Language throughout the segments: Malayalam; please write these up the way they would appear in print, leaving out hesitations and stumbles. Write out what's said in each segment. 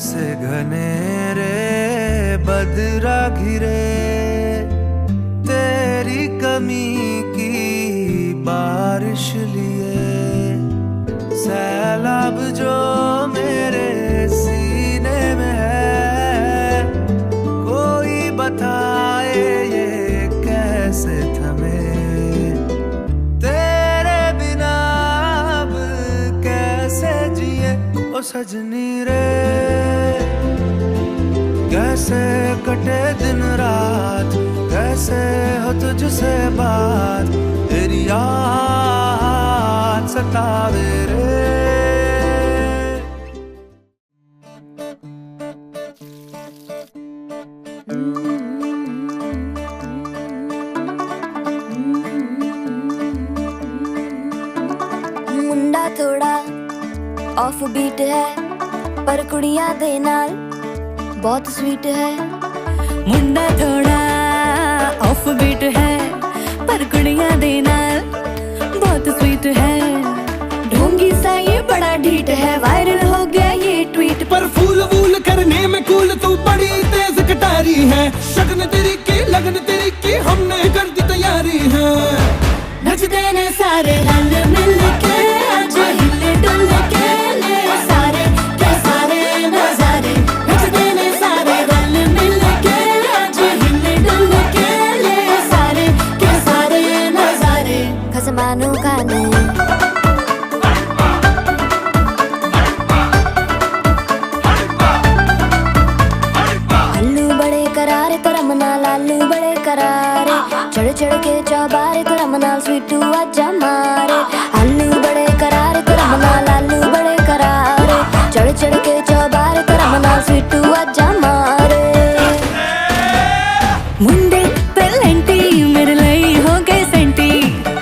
से घनेरे बदरा घिरे तेरी कमी की बारिश लिए सैलाब जो मेरे सीने में है कोई बताए ये कैसे थमे तेरे बिना अब कैसे जिए ओ सजनी रे कैसे कटे दिन रात कैसे हो तुझसे बात तेरी याद सतावे रे मुंडा थोड़ा ऑफ बीट है पर कुड़ियां दे नाल बहुत स्वीट है। मुंडा थोड़ा ऑफ बीट है पर कुड़ियां दे नाल बहुत स्वीट है। ढोंगी सा ये बड़ा ढीठ है वायरल हो गया ये ट्वीट पर फूल वूल करने में कूल तू बड़ी तेज कटारी है। शगन तेरी की लगन तेरी की हमने कर दी तैयारी है। नचते ने सारे रंग मिल के आज हिले डुल के ले सारे के सारे नजारे नचते ने सारे रंग मिल के आज हिले डुल के ले सारे के सारे नजारे खसमानू खाने आलू बड़े करारे करम नाल आलू बड़े करारे चढ़ चढ़ के चौबारे करम नाल स्वीटू आजा मारे आलू बड़े करारे करम नाल आलू बड़े करारे चढ़ चढ़ के चौबारे करम नाल स्वीटू आजा मारे। मुंडे पेलेंटी मेरे लिए हो गए सेंटी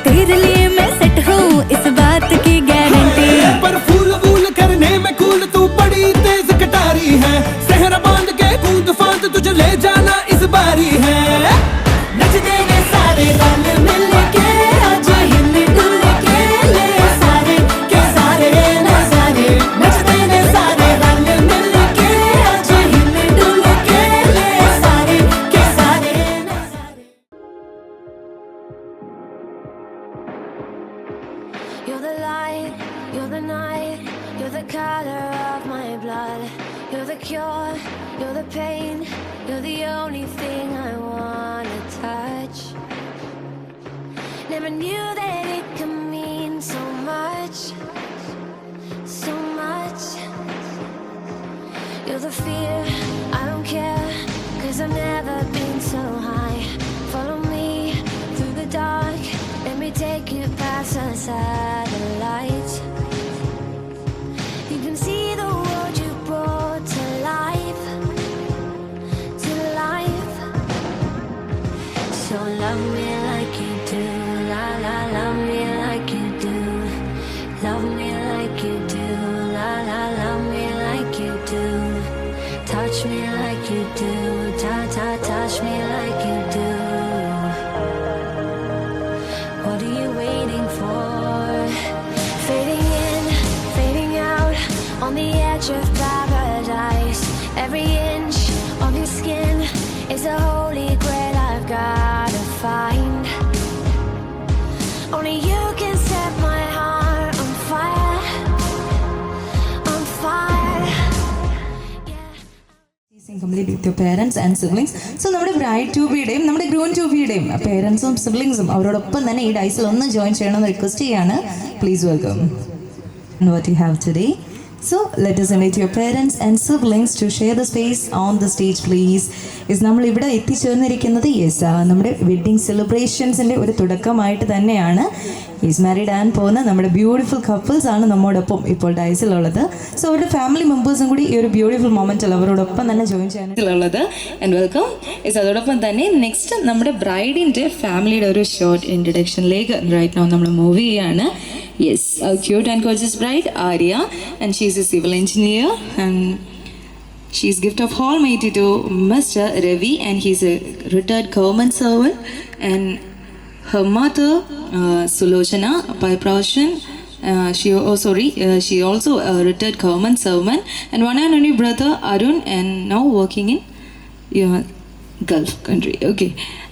तेरे लिए मैं सेट हूँ इस बात की गारंटी। पर फूल वूल करने में कूल तू बड़ी तेज कटारी है। सहरा बांध के कूद फांद तुझे ले जाना इस बारी है। नचते ने सारे रंग मिल के आज हिले डुल के ले सारे के सारे नजारे नचते ने सारे रंग मिल के आज हिले डुल के ले सारे के सारे नजारे। You're the light, you're the night, you're the color of my blood. You're the cure, you're the pain, you're the only thing I wanna touch. Never knew that it could mean so much, so much. You're the fear, I don't care, 'cause I've never been so high. Follow me through the dark, let me take you past the satellites. You can see the world you brought to life, to life. So love me like you do, la la, love me like you do. Love me like you do, la la, love me like you do. Touch me like you do, ta ta, touch me like you do. What are you waiting for? Fading in, fading out, on the edge of paradise. Every inch of your skin is a holy grail I've gotta find. Only you can set my heart on fire, on fire. Complete with your parents and siblings. So നമ്മുടെ ബ്രൈഡ് ടു ബിയുടെയും നമ്മുടെ ഗ്രൂം ടു ബിയുടെയും പേരൻസും സിബ്ലിങ്സും അവരോടൊപ്പം തന്നെ ഈ ഡൈസിൽ ഒന്ന് ജോയിൻ ചെയ്യണമെന്ന് റിക്വസ്റ്റ് ചെയ്യാണ്. Please welcome. What you have today. So let us invite your parents and siblings to share the space on the stage please. നമ്മൾ ഇവിടെ എത്തിച്ചേർന്നിരിക്കുന്നത് നമ്മുടെ വെഡ്ഡിങ് സെലിബ്രേഷൻസിൻ്റെ ഒരു തുടക്കമായിട്ട് തന്നെയാണ്. ഈസ് മാരീഡ് ആൻഡ് പോകുന്ന നമ്മുടെ ബ്യൂട്ടിഫുൾ കപ്പിൾസ് ആണ് നമ്മോടൊപ്പം ഇപ്പോൾ ഡൈസിലുള്ളത്. സോ അവരുടെ ഫാമിലി മെമ്പേഴ്സും കൂടി ഈ ഒരു ബ്യൂട്ടിഫുൾ മൊമെൻറ്റിൽ അവരോടൊപ്പം തന്നെ ജോയിൻ ചെയ്യാനുള്ളത്. And welcome. ഈസ് അതോടൊപ്പം തന്നെ നെക്സ്റ്റ് നമ്മുടെ ബ്രൈഡിൻ്റെ ഫാമിലിയുടെ ഒരു ഷോർട്ട് ഇൻട്രഡക്ഷനിലേക്ക് റൈറ്റ് നൗ നമ്മൾ മൂവ് ചെയ്യാണ്. Yes, our cute and gorgeous bride, Arya, and she's a civil engineer, and she's gift of Almighty to Mr. Ravi, and he's a retired government servant, and her mother, Sulochana, by profession, She also a retired government servant, and one and only brother Arun, and now working in Gulf country. Okay,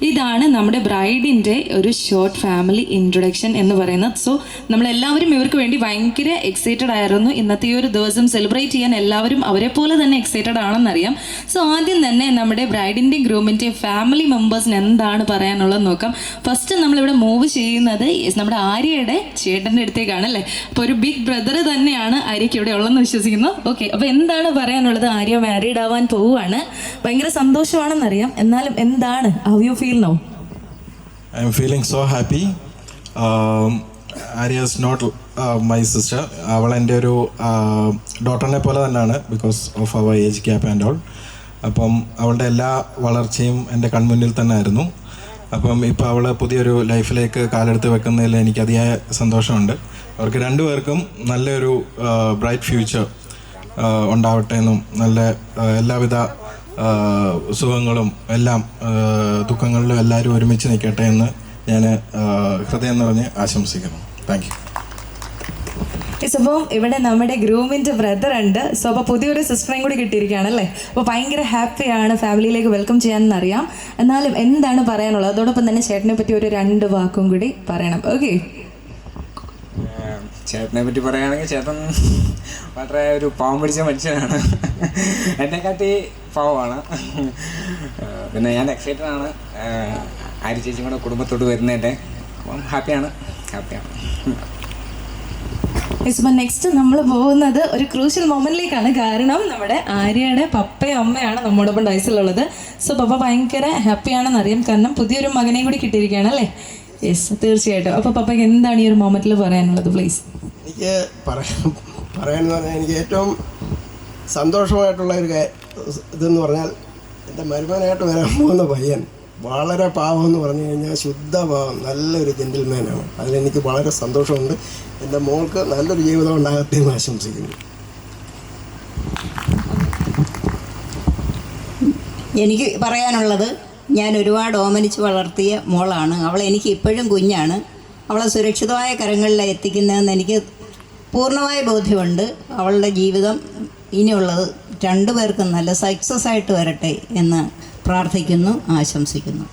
ഇതാണ് നമ്മുടെ ബ്രൈഡിൻ്റെ ഒരു ഷോർട്ട് ഫാമിലി ഇൻട്രൊഡക്ഷൻ എന്ന് പറയുന്നത്. സോ നമ്മളെല്ലാവരും ഇവർക്ക് വേണ്ടി ഭയങ്കര എക്സൈറ്റഡ് ആയിരുന്നു. ഇന്നത്തെ ഈ ഒരു ദിവസം സെലിബ്രേറ്റ് ചെയ്യാൻ എല്ലാവരും അവരെ പോലെ തന്നെ എക്സൈറ്റഡ് ആണെന്നറിയാം. സോ ആദ്യം തന്നെ നമ്മുടെ ബ്രൈഡിൻ്റെയും ഗ്രൂമിൻ്റെയും ഫാമിലി മെമ്പേഴ്സിന് എന്താണ് പറയാനുള്ളത് നോക്കാം. ഫസ്റ്റ് നമ്മളിവിടെ മൂവ് ചെയ്യുന്നത് നമ്മുടെ ആര്യയുടെ ചേട്ടൻ്റെ അടുത്തേക്കാണ് അല്ലേ. അപ്പോൾ ഒരു ബിഗ് ബ്രദർ തന്നെയാണ് ആര്യയ്ക്ക് ഇവിടെ ഉള്ളതെന്ന് വിശ്വസിക്കുന്നു. ഓക്കെ, അപ്പോൾ എന്താണ് പറയാനുള്ളത്? ആര്യ മാരീഡ് ആവാൻ പോവുകയാണ്. ഭയങ്കര സന്തോഷമാണെന്നറിയാം. എന്നാലും എന്താണ്, how you feel now? I am feeling so happy. Arya is not my sister. അവൾ എൻ്റെ ഒരു ഡോട്ടറിനെ പോലെ തന്നെയാണ്, ബിക്കോസ് ഓഫ് അവർ ഏജ് ഗ്യാപ്പ് ആൻഡ് ഓൾ. അപ്പം അവളുടെ എല്ലാ വളർച്ചയും എൻ്റെ കൺമുന്നിൽ തന്നെ ആയിരുന്നു. അപ്പം ഇപ്പോൾ അവൾ പുതിയൊരു ലൈഫിലേക്ക് കാലെടുത്ത് വെക്കുന്നതിൽ എനിക്ക് അതിയായ സന്തോഷമുണ്ട്. അവർക്ക് രണ്ടുപേർക്കും നല്ലൊരു ബ്രൈറ്റ് ഫ്യൂച്ചർ ഉണ്ടാവട്ടെ എന്നും നല്ല എല്ലാവിധ സുഖങ്ങളും എല്ലാം ദുഃഖങ്ങളിലും എല്ലാവരും ഒരുമിച്ച് നിൽക്കട്ടെ എന്ന് ഞാൻ ഹൃദയം നിറഞ്ഞ് ആശംസിക്കുന്നു. Thank you. അപ്പോൾ ഇവിടെ നമ്മുടെ ഗ്രൂമിൻ്റെ ബ്രദർ ഉണ്ട്. സോ അപ്പോൾ പുതിയൊരു സിസ്റ്ററേയും കൂടി കിട്ടിയിരിക്കുകയാണ് അല്ലേ. അപ്പോൾ ഭയങ്കര ഹാപ്പിയാണ് ഫാമിലിയിലേക്ക് വെൽക്കം ചെയ്യാനെന്നറിയാം. എന്നാലും എന്താണ് പറയാനുള്ളത്? അതോടൊപ്പം തന്നെ ചേട്ടനെ പറ്റി ഒരു 2 വാക്കും കൂടി പറയണം. ഓക്കെ, ചേട്ടനെ പറ്റി പറയുകയാണെങ്കിൽ ചേട്ടൻ വളരെ ഒരു പാവം പിടിച്ച മനുഷ്യനാണ്. എന്നെക്കാട്ടി പാവമാണ്. പിന്നെ ഞാൻ എക്സൈറ്റഡ് ആണ് ആര്യ ചേച്ചിയും കൂടെ കുടുംബത്തോട് വരുന്നതിൻ്റെ. അപ്പം ഹാപ്പിയാണ്. നെക്സ്റ്റ് നമ്മൾ പോകുന്നത് ഒരു ക്രൂഷ്യൽ മൊമെന്റിലേക്കാണ്. കാരണം നമ്മുടെ ആര്യയുടെ പപ്പയും അമ്മയാണ് നമ്മോടൊപ്പം ഡൈസിലുള്ളത്. സോ പപ്പ ഭയങ്കര ഹാപ്പിയാണെന്നറിയാം, കാരണം പുതിയൊരു മകനെയും കൂടി കിട്ടിയിരിക്കുകയാണ് അല്ലേ. യെസ്, തീർച്ചയായിട്ടും. അപ്പോൾ പപ്പയ്ക്ക് എന്താണ് ഈ ഒരു മൊമെന്റിൽ പറയാനുള്ളത്? പ്ലീസ്. എനിക്ക് പറയാനെന്ന് പറഞ്ഞാൽ എനിക്ക് ഏറ്റവും സന്തോഷമായിട്ടുള്ള ഒരു ഇതെന്ന് പറഞ്ഞാൽ എൻ്റെ മരുമകനായിട്ട് വരാൻ പോകുന്ന പയ്യൻ വളരെ പാവം എന്ന് പറഞ്ഞു കഴിഞ്ഞാൽ ശുദ്ധ പാവം, നല്ലൊരു ജെന്റിൽമാനാണ്. അതിലെനിക്ക് വളരെ സന്തോഷമുണ്ട്. എൻ്റെ മോൾക്ക് നല്ലൊരു ജീവിതം ഉണ്ടാകട്ടെ എന്ന് ആശംസിക്കുന്നു. എനിക്ക് പറയാനുള്ളത്, ഞാൻ ഒരുപാട് ഓമനിച്ച് വളർത്തിയ മോളാണ് അവൾ. എനിക്ക് ഇപ്പോഴും കുഞ്ഞാണ്. അവളെ സുരക്ഷിതമായ കരങ്ങളിൽ എത്തിക്കുന്നതെന്ന് എനിക്ക് പൂർണ്ണമായ ബോധ്യമുണ്ട്. അവളുടെ ജീവിതം ഇനിയുള്ളത് 2 പേർക്കും നല്ല സക്സസ് ആയിട്ട് വരട്ടെ എന്ന് പ്രാർത്ഥിക്കുന്നു, ആശംസിക്കുന്നു.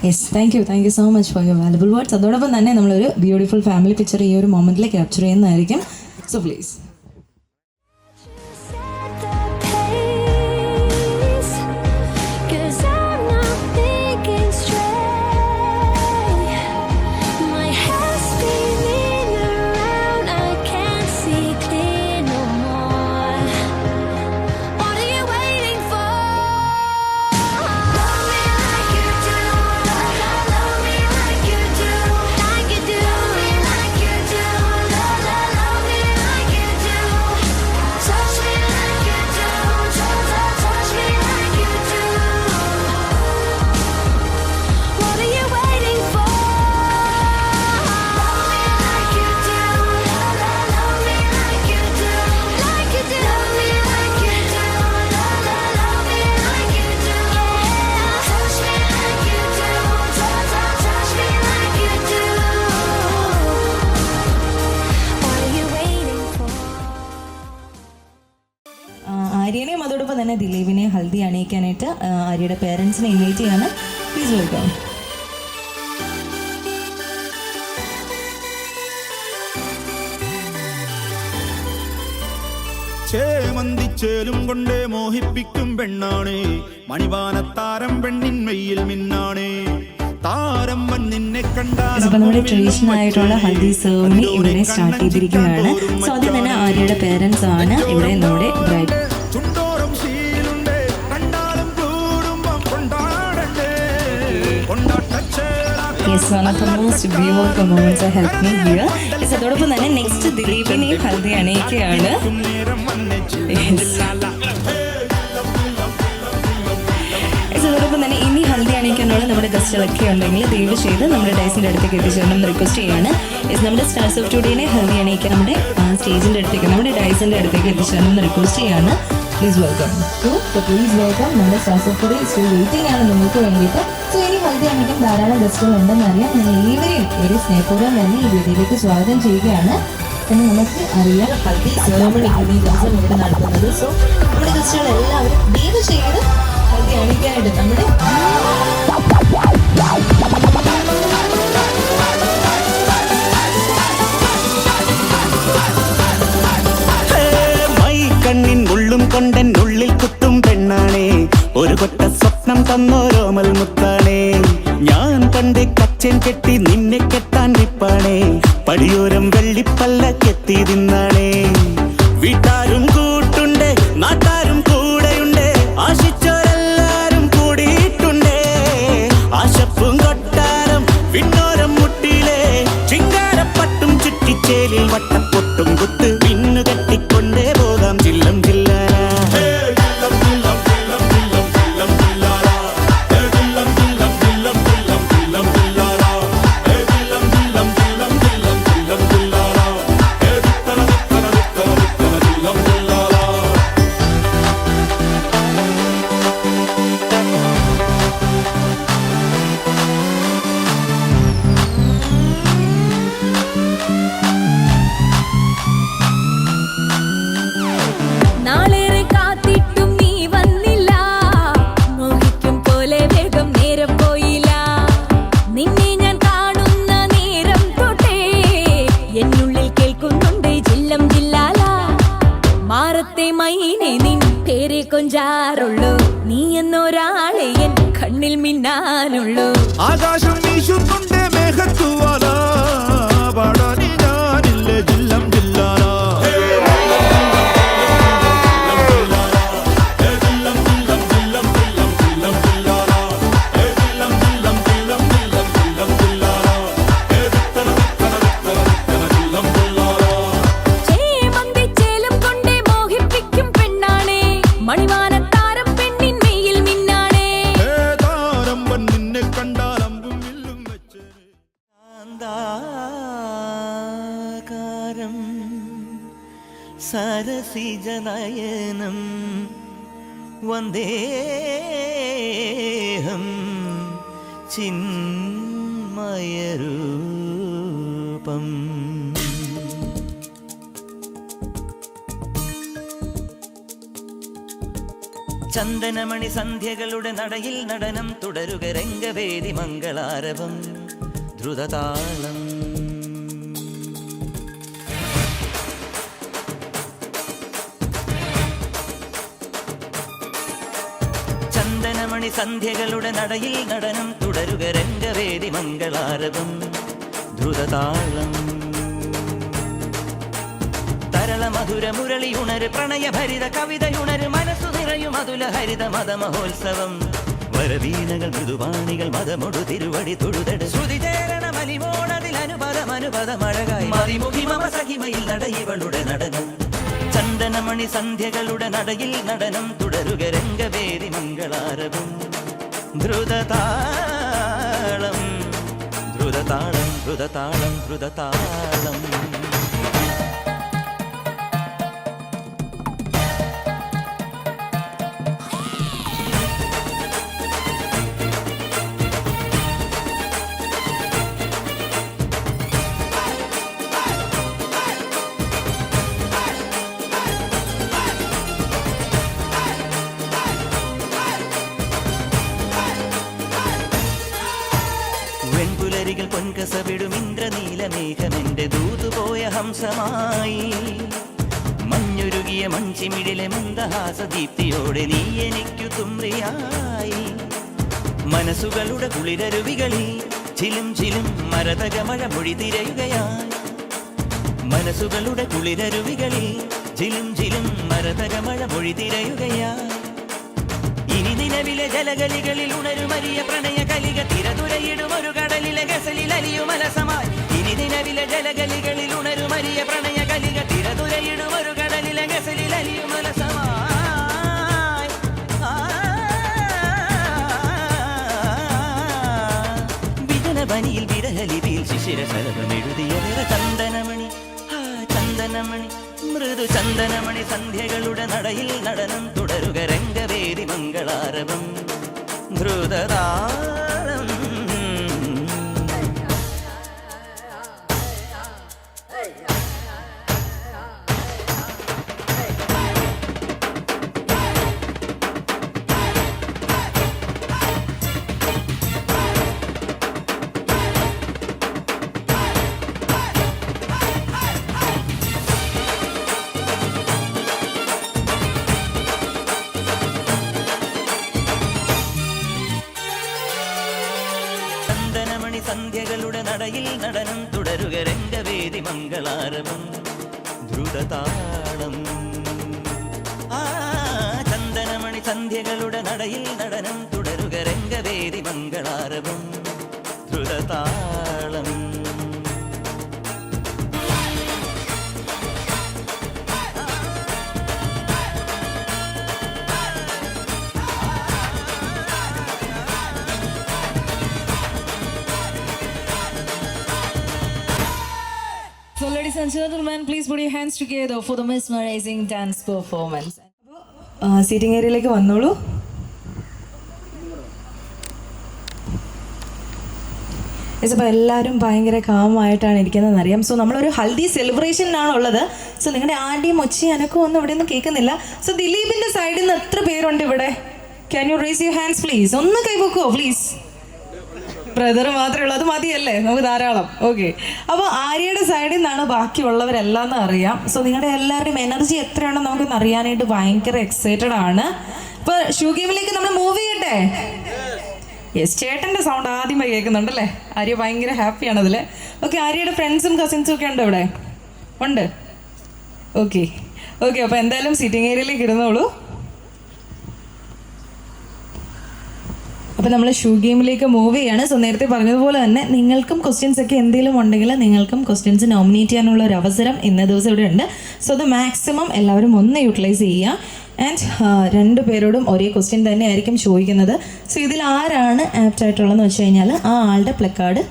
Yes, thank you so much for your valuable words. അതോടൊപ്പം തന്നെ നമ്മളൊരു ബ്യൂട്ടിഫുൾ ഫാമിലി പിക്ചർ ഈ ഒരു മൊമെന്റിൽ ക്യാപ്ചർ ചെയ്യുന്നതായിരിക്കും. So please. ആര്യനെയും അതോടൊപ്പം തന്നെ ദിലീപിനെ ഹൽദി അണിയിക്കാനായിട്ട് ആര്യയുടെ പേരൻസിനെ ഇൻവൈറ്റ് ചെയ്യാണ്. Please welcome. ചേമന്തിച്ചേലും കൊണ്ടേ മോഹിപ്പിക്കും പെണ്ണാണ്, മണിവാനത്താരം പെണ്ണിൻ മെയ്യിൽ മിന്നാണ്. നമ്മുടെ ട്രഡീഷണൽ ആയിട്ടുള്ള ഹൽദി സെറമണി ഇവിടെ സ്റ്റാർട്ട് ചെയ്തിരിക്കുകയാണ്. സോ ആദ്യം തന്നെ ആര്യയുടെ പേരൻസ് ആണ് ഇവിടെ നമ്മുടെ bride. Yes, one of the most beautiful moments that helped me here. Yes, അതോടൊപ്പം തന്നെ നെക്സ്റ്റ് ദിലീപിനെയും ഹൽദി അണിയിക്കുകയാണ്. അതോടൊപ്പം തന്നെ ഇനി ഹൽദി അണിയിക്കാനുള്ള നമ്മുടെ ഗസ്റ്റുകളൊക്കെ ഉണ്ടെങ്കിൽ ദയവ് ചെയ്ത് നമ്മുടെ ഡൈസിൻ്റെ അടുത്തേക്ക് എത്തിച്ചേരണം റിക്വസ്റ്റ് ചെയ്യാണ്. നമ്മുടെ സ്റ്റാർസ് ഓഫ് ടുഡേനെ ഹൽദി അണിയിക്കാൻ നമ്മുടെ സ്റ്റേജിൻ്റെ അടുത്തേക്ക് നമ്മുടെ ഡൈസിൻ്റെ അടുത്തേക്ക് എത്തിച്ചേരണം റിക്വസ്റ്റ് ചെയ്യാണ്. Please welcome. So please welcome. നമ്മുടെ സ്റ്റാർസ് ഓഫ് ടുഡേ വെയിറ്റിംഗ് ആണ് നിങ്ങൾക്ക് വേണ്ടിയിട്ട്. സോ ഇനി ആദ്യമായിട്ടും ധാരാളം ഗസ്റ്റുകൾ ഉണ്ടെന്ന് അറിയാം. നിങ്ങൾ ഏവരെയും ഏറെ സ്നേഹപൂർവ്വം തന്നെ ഈ വീഡിയോയിലേക്ക് സ്വാഗതം ചെയ്യുകയാണ്. പിന്നെ നമുക്ക് അറിയാം ഹൽദി സെറമണി ഈ ദിവസം ഇവിടെ നടത്തുന്നത്. സോ നമ്മുടെ ഗസ്റ്റുകൾ എല്ലാവരും ദയവ് ചെയ്ത് ഹൽദി അണിക്കാനായിട്ട് നമ്മുടെ കണ്ണിൻ ഉള്ളും കൊണ്ടൻ ഉള്ളിൽ കുത്തും പെണ്ണാണേ, ഒരു കൊട്ട സ്വപ്നം തന്നോരോമൽ മുത്താണേ. ഞാൻ പണ്ടേ കച്ചൻ കെട്ടി നിന്നെ കെട്ടാൻ നിപ്പാണേ, പടിയോരം വെള്ളിപ്പല്ലക്കെത്തി തിന്നാണേ. വീട്ടാരും കൂട്ടുണ്ട്, നാട്ടാരും കൂടെയുണ്ട്, ആശിച്ചോരെല്ലാരും കൂടിയിട്ടുണ്ടേ. ആശപ്പും കൊട്ടാരം പിന്നോരം മുട്ടിയിലെ ചിങ്കാരപ്പട്ടും ചുറ്റിച്ചേലിൽ വട്ടപ്പൊട്ടും കുത്ത് പിന്നു കെട്ടിക്കൊണ്ടേ പോകാം ചില്ലം ചില്ലാന. കൊഞ്ചാറുള്ളൂ നീ എന്നൊരാളെ എൻ കണ്ണിൽ മിന്നാനുള്ളൂ. ആകാശം വീശുന്നുണ്ട് മേഘത്തുവാല, പാടാനി ഞാനില്ലേ ജില്ലം ജില്ലാല. സരസിജനയനം വന്ദേഹം ചിന്മയരൂപം. ചന്ദനമണി സന്ധ്യകളുടെ നടയിൽ നടനം തുടരുക രംഗവേദി മംഗളാരവം ദ്രുതതാളം. ചന്ദനമണി സന്ധ്യകളുടെ നടയിൽ നടനം തുടരുക രംഗവേദി മംഗളാരവം ദ്രുതതാളം. തരള മധുര മുരളിയുണര് പ്രണയഭരിത കവിതയുണര് മനസ്സു നിറയും അതുല ഹരിത മതമഹോത്സവം. വരവീണകൾ മൃദുവാണികൾ മതമൊടു തിരുവടി തൊഴുതട് ശ്രുതിചേരണ മലിമോണതിൽ അനുപദമഴകായി മതിമുഖി മമ സഹിമയിൽ നടയിവളുടെ നടനം. ചന്ദനമണി സന്ധ്യകളുടെ നടയിൽ നടനം തുടരുക രംഗവേദി മംഗളാരവം ദ്രുതതാളം ദ്രുതതാളം ദ്രുതതാളം ദ്രുതതാളം. വെൺപുലരികൾ പൊൻകസവിടും ഇന്ദ്രനീലമേഘമെന്റെ ദൂതുപോയ ഹംസമായി. മഞ്ഞുരുകിയ മൺചിമിഴിലെ മന്ദഹാസദീപ്തിയോടെ നീ എനിക്കു തുമ്രിയായി. മനസ്സുകളുടെ കുളിരരുവികളിൽ ചിലും ചിലും മരതക മഴ മൊഴി തിരയുകയായി. മനസ്സുകളുടെ കുളിരരുവികളിൽ ചിലും ചിലും മരതക മഴ മൊഴി തിരയുകയായി. ഇനി നിലവിലെ ജലഗലികളിൽ ഉണരുമരിയ പ്രണയ കലിക തിരതുരയിടും ഒരു കടലിലെ ഗസലിൽ അലിയുമലസമായി. ഇനി നിലവിലെ ജലഗലികളിൽ ഉണരുമരിയ പ്രണയ കലിക തിരതുരയിടും ഒരു കടലിലെ ഗസലിൽ അലിയുമലസമായി. വിജനവനിയിൽ വിരഹലിപിയിൽ ശിശിരശലഭമെഴുതിയ ചന്ദനമണി ചന്ദനമണി മൃദു ചന്ദനമണി സന്ധ്യകളുടെ നടയിൽ നടനം തുടരുക രംഗവേദി മംഗളാരവം ദ്രുതതാളം നടനം ദ്രുതതാളം. ചന്ദനമണി സന്ധ്യകളുടെ നടയിൽ നടനം തുടരുക രംഗവേദി മംഗളാരവം ദ്രുതതാളം. So ladies and gentlemen, please put your hands together for the mesmerizing dance performance. Seating ഏരിയയിലേക്ക് വന്നോളൂ. അപ്പോൾ എല്ലാവരും ഭയങ്കര കാമായിട്ടാണ് ഇരിക്കുന്നതെന്ന് അറിയാം. സോ നമ്മളൊരു ഹൽദി സെലിബ്രേഷനിലാണ് ഉള്ളത്. സോ നിങ്ങളുടെ ആദ്യം ഒച്ചി അനക്കും ഒന്നും ഇവിടെ ഒന്നും കേൾക്കുന്നില്ല. സോ ദിലീപിൻ്റെ സൈഡിൽ നിന്ന് എത്ര പേരുണ്ട് ഇവിടെ? Can you raise your hands please? ഒന്ന് കൈവെക്കുമോ പ്ലീസ്? ബ്രദർ മാത്രമേ ഉള്ളൂ, അത് മതിയല്ലേ, നമുക്ക് ധാരാളം. ഓക്കെ, അപ്പോൾ ആര്യയുടെ സൈഡിൽ നിന്നാണ് ബാക്കിയുള്ളവരെല്ലാം എന്ന് അറിയാം. സോ നിങ്ങളുടെ എല്ലാവരുടെയും എനർജി എത്രയാണെന്ന് നമുക്കൊന്ന് അറിയാനായിട്ട് ഭയങ്കര എക്സൈറ്റഡ് ആണ്. ഇപ്പോൾ ഷൂ ഗെയിമിലേക്ക് നമ്മൾ മൂവ് ചെയ്യട്ടെ? യെസ്, ചേട്ടൻ്റെ സൗണ്ട് ആദ്യമേ കേൾക്കുന്നുണ്ടല്ലേ. ആര്യ ഭയങ്കര ഹാപ്പിയാണ് അതിൽ. ഓക്കെ, ആര്യയുടെ ഫ്രണ്ട്സും കസിൻസും ഒക്കെ ഉണ്ടോ ഇവിടെ? ഉണ്ട്. ഓക്കെ ഓക്കെ, അപ്പോൾ എന്തായാലും സിറ്റിംഗ് ഏരിയയിലേക്ക് ഇരുന്നോളൂ. അപ്പോൾ നമ്മൾ ഷൂ ഗെയിമിലേക്ക് മൂവ് ചെയ്യാണ്. സോ നേരത്തെ പറഞ്ഞതുപോലെ തന്നെ നിങ്ങൾക്കും ക്വസ്റ്റ്യൻസ് ഒക്കെ എന്തെങ്കിലും ഉണ്ടെങ്കിൽ നിങ്ങൾക്കും ക്വസ്റ്റ്യൻസ് നോമിനേറ്റ് ചെയ്യാനുള്ള ഒരു അവസരം ഇന്ന ദിവസം ഇവിടെ ഉണ്ട്. സോ അത് മാക്സിമം എല്ലാവരും ഒന്ന് യൂട്ടിലൈസ് ചെയ്യുക. ആൻഡ് 2 പേരോടും ഒരേ ക്വസ്റ്റ്യൻ തന്നെ ആയിരിക്കും ചോദിക്കുന്നത്. സോ ഇതിൽ ആരാണ് ആപ്റ്റ് ആയിട്ടുള്ളതെന്ന് വെച്ച് കഴിഞ്ഞാൽ ആ ആളുടെ പ്ലക്കാർഡ്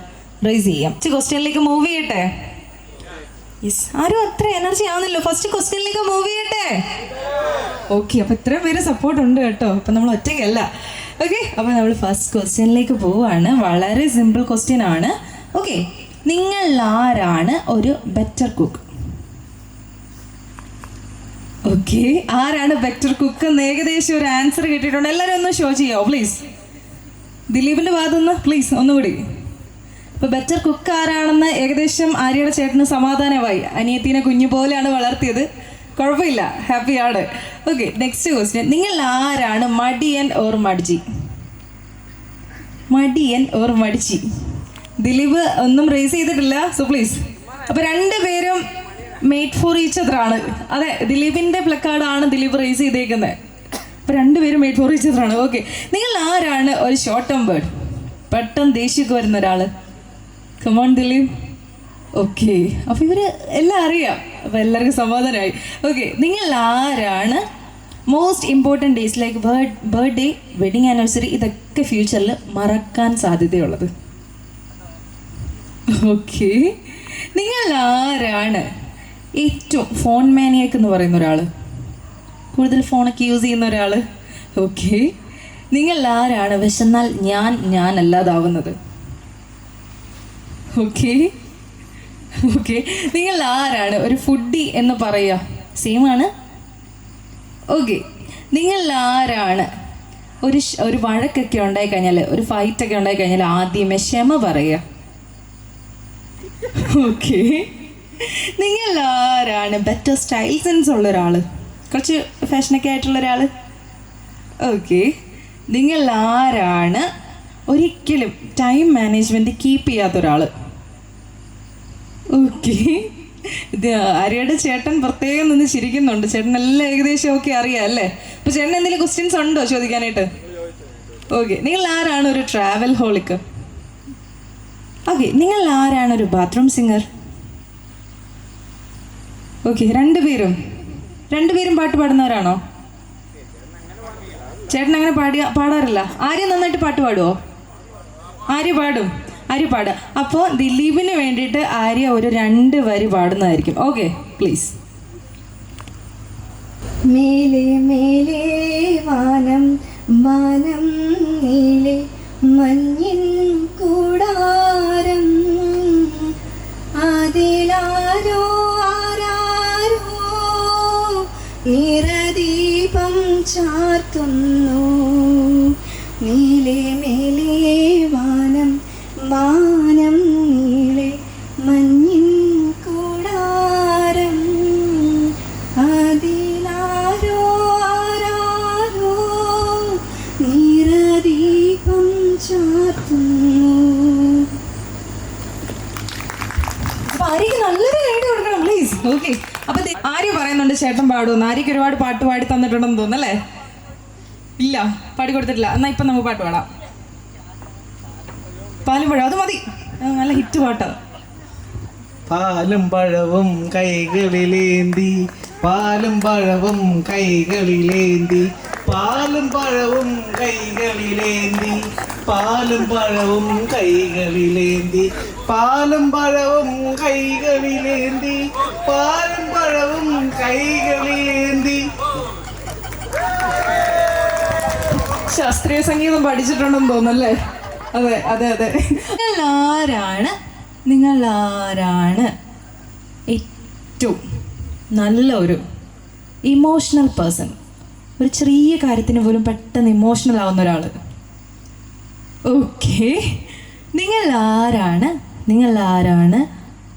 റൈസ് ചെയ്യാം. ക്വസ്റ്റ്യനിലേക്ക് മൂവ് ചെയ്യട്ടെ? യെസ്, ആരും അത്ര എനർജി ആവുന്നില്ലോ. ഫസ്റ്റ് ക്വസ്റ്റ്യനിലേക്ക് മൂവ് ചെയ്യട്ടെ? ഓക്കെ, അപ്പോൾ ഇത്രയും പേര് സപ്പോർട്ട് ഉണ്ട് കേട്ടോ. അപ്പം നമ്മൾ ഒറ്റയ്ക്കല്ല. ഓക്കെ, അപ്പോൾ നമ്മൾ ഫസ്റ്റ് ക്വസ്റ്റ്യനിലേക്ക് പോവുകയാണ്. വളരെ സിമ്പിൾ ക്വസ്റ്റ്യൻ ആണ്. ഓക്കെ, നിങ്ങൾ ആരാണ് ഒരു ബെറ്റർ കുക്ക്? ഓക്കെ, ആരാണ് ബെറ്റർ കുക്ക് എന്ന് ഏകദേശം ഒരു ആൻസർ കിട്ടിയിട്ടുണ്ട്. എല്ലാവരും ഒന്ന് ഷോ ചെയ്യാമോ പ്ലീസ്? ദിലീപിൻ്റെ ഭാഗത്തുനിന്ന് പ്ലീസ് ഒന്നുകൂടി. ഇപ്പോൾ ബെറ്റർ കുക്ക് ആരാണെന്ന് ഏകദേശം ആര്യയുടെ ചേട്ടന് സമാധാനമായി. അനിയത്തിനെ കുഞ്ഞു പോലെയാണ് വളർത്തിയത്, കുഴപ്പമില്ല, ഹാപ്പിയാണ്. Okay, next question. നിങ്ങൾ ആരാണ് മടിയൻ ഓർ മടിച്ചി? Madiyan or മടിച്ചി? ദിലീപ് ഒന്നും റേസ് ചെയ്തിട്ടില്ല, സോ പ്ലീസ്. അപ്പോൾ 2 പേരും മെയ്ഡ് ഫോർ ഈച്ച് അതർ ആണ്. അതെ, ദിലീപിൻ്റെ പ്ലക്കാർഡാണ് ദിലീപ് റേസ് ചെയ്തേക്കുന്നത്. അപ്പോൾ 2 പേരും മെയ്ഡ് ഫോർ ഈച്ച് അതർ ആണ്. ഓക്കെ, നിങ്ങൾ ആരാണ് ഒരു ഷോർട്ട് ടേം ബേർഡ്? പെട്ടെന്ന് ദേഷ്യമൊക്കെ വരുന്ന ഒരാൾ. കമോൺ ദിലീപ്. ഓക്കെ, അപ്പോൾ ഇവർ എല്ലാം അറിയാം, അപ്പോൾ എല്ലാവർക്കും സമാധാനമായി. ഓക്കെ, നിങ്ങൾ ആരാണ് most important days like birthday, wedding anniversary ഇതൊക്കെ ഫ്യൂച്ചറിൽ മറക്കാൻ സാധ്യതയുള്ളത്? ഓക്കെ, നിങ്ങൾ ആരാണ് ഏറ്റവും ഫോൺ മാനിയാക്ക് എന്ന് പറയുന്ന ഒരാൾ? കൂടുതൽ ഫോണൊക്കെ യൂസ് ചെയ്യുന്ന ഒരാൾ? ഓക്കെ, നിങ്ങൾ ആരാണ് വിശന്നാൽ ഞാനല്ലാതാവുന്നത്? ഓക്കെ ഓക്കെ, നിങ്ങൾ ആരാണ് ഒരു ഫുഡി എന്ന് പറയുക? സെയിം ആണ്. ഓക്കെ, നിങ്ങൾ ആരാണ് ഒരു വഴക്കൊക്കെ ഉണ്ടായിക്കഴിഞ്ഞാൽ, ഒരു ഫൈറ്റൊക്കെ ഉണ്ടായിക്കഴിഞ്ഞാൽ ആദ്യമേ ക്ഷമ പറയുക? ഓക്കെ, നിങ്ങൾ ആരാണ് ബെറ്റർ സ്റ്റൈൽ സെൻസ് ഉള്ള ഒരാൾ, കുറച്ച് ഫാഷനൊക്കെ ആയിട്ടുള്ള ഒരാൾ? ഓക്കെ, നിങ്ങൾ ആരാണ് ഒരിക്കലും ടൈം മാനേജ്മെൻറ്റ് കീപ്പ് ചെയ്യാത്ത ഒരാൾ? ഓക്കെ, ഇത് ആര്യയുടെ ചേട്ടൻ പ്രത്യേകം നിന്ന് ചിരിക്കുന്നുണ്ട്. ചേട്ടൻ എല്ലാം ഏകദേശം ഓക്കെ അറിയാം അല്ലേ? അപ്പോൾ ചേട്ടൻ എന്തെങ്കിലും ക്വസ്റ്റ്യൻസ് ഉണ്ടോ ചോദിക്കാനായിട്ട്? ഓക്കെ, നിങ്ങൾ ആരാണ് ഒരു ട്രാവൽ ഹോളിക്ക്? ഓക്കെ, നിങ്ങൾ ആരാണ് ഒരു ബാത്റൂം സിംഗർ? ഓക്കെ, 2 പേരും പാട്ട് പാടുന്നവരാണോ? ചേട്ടൻ അങ്ങനെ പാടാറില്ല. ആര്യ നന്നായിട്ട് പാട്ട് പാടുമോ? ആര്യ പാടും, ആര്യ പാടുക. അപ്പോൾ ദിലീപിന് വേണ്ടിയിട്ട് ആര്യ ഒരു 2 വരി പാടുന്നതായിരിക്കും. Okay, please. മേലെ മേലെ വാനം വാനം നീലെ മഞ്ഞിൻ കൂടാരം അതിലാരോ ആരാരോ നിറദീപം ചാർത്തുന്നു. നീലെ മേലെ വാനം വാനം നീളെ മഞ്ഞിൻ കൂടാരം അതിലാരോ ആരാരോ നിറദീപം ചാർത്തുന്നു. അപ്പോൾ ആര്യക്ക് നല്ലൊരു ഐഡിയ കൊടുക്കണം പ്ലീസ്. ഓക്കെ. അപ്പൊ ആര്യ പറയുന്നുണ്ട് ചേട്ടൻ പാടുമെന്ന്. ആര്യക്ക് ഒരുപാട് പാട്ട് പാടി തന്നിട്ടുണ്ടെന്ന് തോന്നുന്നല്ലേ? ഇല്ല, പാടി കൊടുത്തിട്ടില്ല. എന്നാ ഇപ്പൊ നമുക്ക് പാട്ട് പാടാം. പാലും പഴം, അത് മതി, നല്ല ഹിറ്റ് പാട്ട്. പാലും പഴവും കൈകളിലേന്തി, പാലും പഴവും കൈകളിലേന്തി, പാലും പഴവും കൈകളിലേന്തി, പാലും പഴവും കൈകളിലേന്തി, പാലും പഴവും കൈകളിലേന്തി, പാലും പഴവും കൈകളിലേന്തി. ശാസ്ത്രീയ സംഗീതം പഠിച്ചിട്ടുണ്ടെന്ന് തോന്നല്ലേ? അതെ അതെ അതെ. നിങ്ങൾ ആരാണ് ഏറ്റവും നല്ല ഒരു ഇമോഷണൽ പേഴ്സൺ? ഒരു ചെറിയ കാര്യത്തിന് പോലും പെട്ടെന്ന് ഇമോഷണൽ ആവുന്ന ഒരാൾ. ഓക്കെ. നിങ്ങൾ ആരാണ്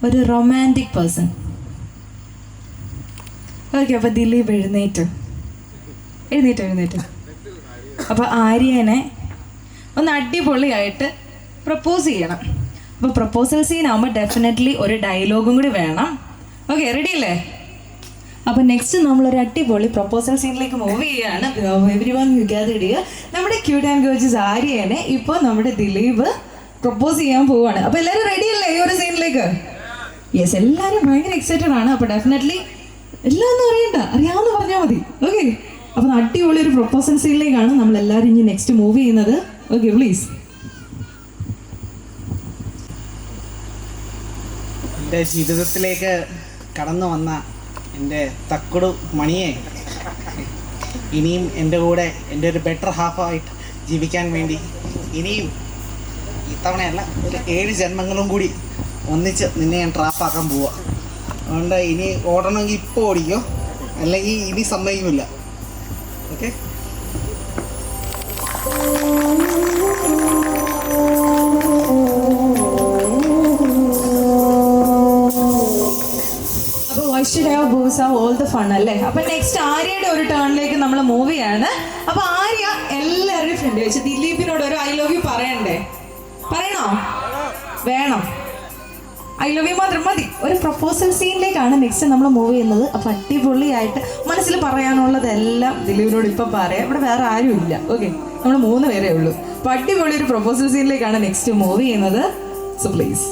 ഒരു റൊമാൻറ്റിക് പേഴ്സൺ? ഓക്കെ. അപ്പോൾ ദിലീപ് എഴുന്നേറ്റ്. അപ്പോൾ ആര്യനെ ഒന്ന് അടിപൊളിയായിട്ട് പ്രപ്പോസ് ചെയ്യണം. അപ്പോൾ പ്രപ്പോസൽ സീൻ ആകുമ്പോൾ ഡെഫിനറ്റ്ലി ഒരു ഡയലോഗും കൂടി വേണം. ഓക്കെ, റെഡി അല്ലേ? അപ്പോൾ നെക്സ്റ്റ് നമ്മളൊരു അടിപൊളി പ്രപ്പോസൽ സീനിലേക്ക് മൂവ് ചെയ്യുകയാണ്. Everyone you gather here. നമ്മുടെ ക്യൂട്ട് ആൻഡ് ഗോർജിയസ് ആര്യനെ ഇപ്പോൾ നമ്മുടെ ദിലീപ് പ്രപ്പോസ് ചെയ്യാൻ പോവുകയാണ്. അപ്പോൾ എല്ലാവരും റെഡി അല്ലേ ഈ ഒരു സീനിലേക്ക്? യെസ്, എല്ലാവരും ഭയങ്കര എക്സൈറ്റഡ് ആണ്. അപ്പോൾ ഡെഫിനറ്റ്ലി എല്ലാം ഒന്നും അറിയാമെന്ന് പറഞ്ഞാൽ മതി. ഓക്കെ. അപ്പോൾ അടിപൊളി ഒരു പ്രപ്പോസൽ സീനിലേക്കാണ് നമ്മളെല്ലാവരും ഇനി നെക്സ്റ്റ് മൂവ് ചെയ്യുന്നത്. Okay, please. എൻ്റെ ജീവിതത്തിലേക്ക് കടന്നു വന്ന എൻ്റെ തക്കുടു മണിയെ ഇനിയും എൻ്റെ കൂടെ എൻ്റെ ഒരു ബെറ്റർ ഹാഫായിട്ട് ജീവിക്കാൻ വേണ്ടി ഇനിയും ഇത്തവണയല്ല ഒരു 7 ജന്മങ്ങളും കൂടി ഒന്നിച്ച് നിന്നെ ഞാൻ ട്രാപ്പാക്കാൻ പോവുക. അതുകൊണ്ട് ഇനി ഓടണമെങ്കിൽ ഇപ്പോൾ ഓടിക്കോ, അല്ലെങ്കിൽ ഇനി സമ്മതിക്കില്ല. ഓക്കെ. അപ്പോൾ why should I boost all the fun അല്ലേ? അപ്പോൾ നെക്സ്റ്റ് ആര്യയുടെ ഒരു ടേണിലേക്ക് നമ്മൾ മൂവ് ചെയ്യാണ്. അപ്പോൾ ആര്യ എല്ലാവരുടെയും ഫ്രണ്ട് വെച്ച് ദിലീപിനോട് ഒരു ഐ ലവ് യു പറയണ്ടേ? പറയണോ? വേണം. ഐ ലവ് യു മാത്രം മതി. ഒരു പ്രപ്പോസൽ സീനിലേക്കാണ് നെക്സ്റ്റ് നമ്മൾ മൂവ് ചെയ്യുന്നത്. അപ്പോൾ അടിപൊളിയായിട്ട് മനസ്സിൽ പറയാനുള്ളതെല്ലാം ദിലീപിനോട് ഇപ്പം പറയാം. ഇവിടെ വേറെ ആരും ഇല്ല. ഓക്കെ, നമ്മൾ 3 പേരേ ഉള്ളൂ. അപ്പോൾ അടിപൊളി ഒരു പ്രപ്പോസൽ സീനിലേക്കാണ് നെക്സ്റ്റ് മൂവ് ചെയ്യുന്നത്. So please.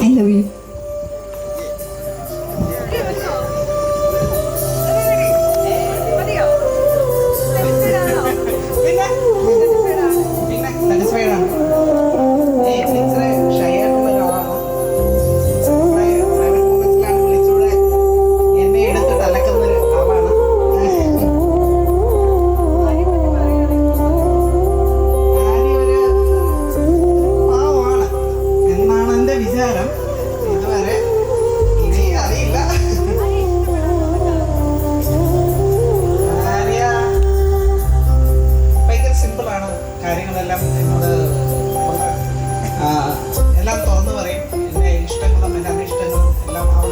I love you. കാര്യങ്ങളെല്ലാം എന്നോട് എല്ലാം തുറന്നു പറയും. എൻ്റെ ഇഷ്ടങ്ങളും എൻ്റെ അനിഷ്ടങ്ങളും എല്ലാം അവൾ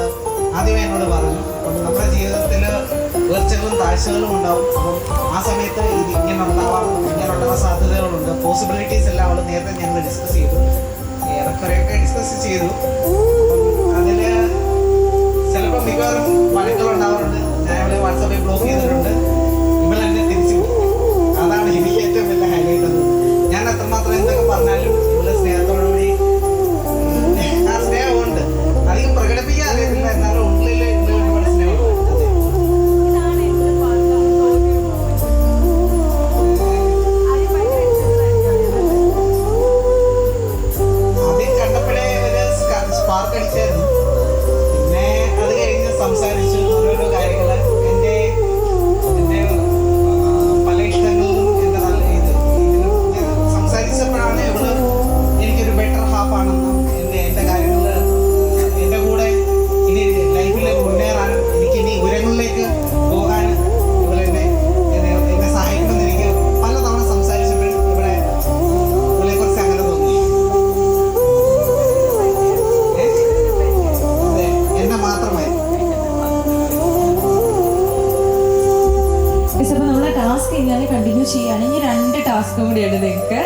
ആദ്യമേ എന്നോട് പറഞ്ഞു. അപ്പം നമ്മുടെ ജീവിതത്തിൽ ഉയർച്ചകളും താഴ്ചകളും ഉണ്ടാവും. അപ്പം ആ സമയത്ത് ഇത് ഇങ്ങനെയുള്ള സാധ്യതകളുണ്ട്, പോസിബിലിറ്റീസ് എല്ലാം അവൾ നേരത്തെ ഞങ്ങൾ ഡിസ്കസ് ചെയ്തു, ഏറെക്കുറെയൊക്കെ ഡിസ്കസ് ചെയ്തു. അതിൽ ചിലപ്പോൾ മിക്കവാറും വഴക്കുകളുണ്ടാവാറുണ്ട്. ഞാൻ അവളെ വാട്സാപ്പിൽ ബ്ലോക്ക് ചെയ്തിട്ടുണ്ട്. ഇവളെന്നെ തിരിച്ചു പോകും. അതാണ് എനിക്ക് ഏറ്റവും വലിയ ഹൈലൈറ്റ്. ഞാൻ അത്രമാത്രം എന്തൊക്കെ പറഞ്ഞാലും ഇവിടെ സ്നേഹത്തോടുകൂടി ആ സ്നേഹമുണ്ട്. അധികം പ്രകടിപ്പിക്കാൻ അറിയത്തില്ല, എന്നാലും ഉള്ളിൽ ഒരുപാട് സ്നേഹമുണ്ട്. ആദ്യം കണ്ടപ്പോഴേ ഒരു സ്പാർക്ക് അടിച്ചായിരുന്നു. പിന്നെ അത് കഴിഞ്ഞ് സംസാരിച്ചു ഓരോരോ കാര്യങ്ങൾ. എൻ്റെ ചെയ്യുകയാണ്. ഇനി 2 ടാസ്ക് കൂടിയാണ് നിങ്ങൾക്ക്.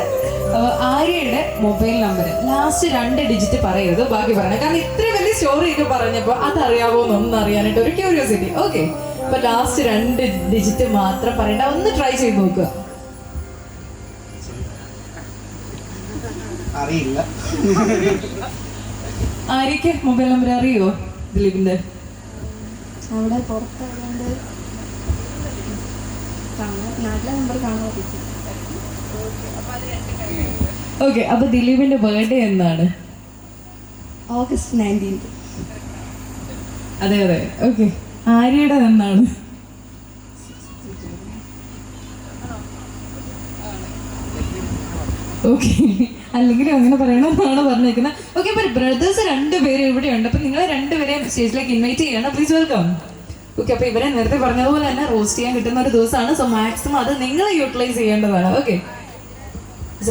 ആര്യയുടെ മൊബൈൽ നമ്പർ ലാസ്റ്റ് 2 ഡിജിറ്റ് പറയരുത്, ബാക്കി പറയണം. കാരണം ഇത്രയും വലിയ സ്റ്റോറി ഒക്കെ പറഞ്ഞപ്പോൾ അതറിയാവോ എന്നൊന്നും അറിയാനായിട്ട് ഒരു ക്യൂരിയോസിറ്റി. ഓക്കെ, അപ്പൊ ലാസ്റ്റ് 2 ഡിജിറ്റ് മാത്രം പറയണ്ട. ഒന്ന് ട്രൈ ചെയ്ത് നോക്കുക. അറിയില്ല. ആര്യക്ക് മൊബൈൽ നമ്പർ അറിയോ ദിലീപിന്റെ? അവിടെ പുറത്തായതുകൊണ്ട് നാട്ടിലെ നമ്പർ കാണാൻ. ഓക്കെ, അപ്പൊ ദിലീപിന്റെ ബർത്ത്ഡേ എന്നാണ്? August 19th. അതെ അതെ. ഓക്കെ, ആര്യയുടെ എന്നാണ്? ഓക്കെ, അല്ലെങ്കിലും അങ്ങനെ പറയണമെന്നാണ് പറഞ്ഞേക്കുന്നത്. ഓക്കെ, അപ്പൊ ബ്രദേഴ്സ് 2 പേര് ഇവിടെയുണ്ട്. അപ്പൊ നിങ്ങളെ 2 പേരെയും സ്റ്റേജിലേക്ക് ഇൻവൈറ്റ് ചെയ്യണം. Please welcome. ഓക്കെ, അപ്പൊ ഇവരെ നേരത്തെ പറഞ്ഞതുപോലെ തന്നെ റോസ്റ്റ് ചെയ്യാൻ കിട്ടുന്ന ഒരു ദിവസമാണ്. സോ മാക്സിമം അത് നിങ്ങൾ യൂട്ടിലൈസ് ചെയ്യേണ്ടതാണ്. ഓക്കെ,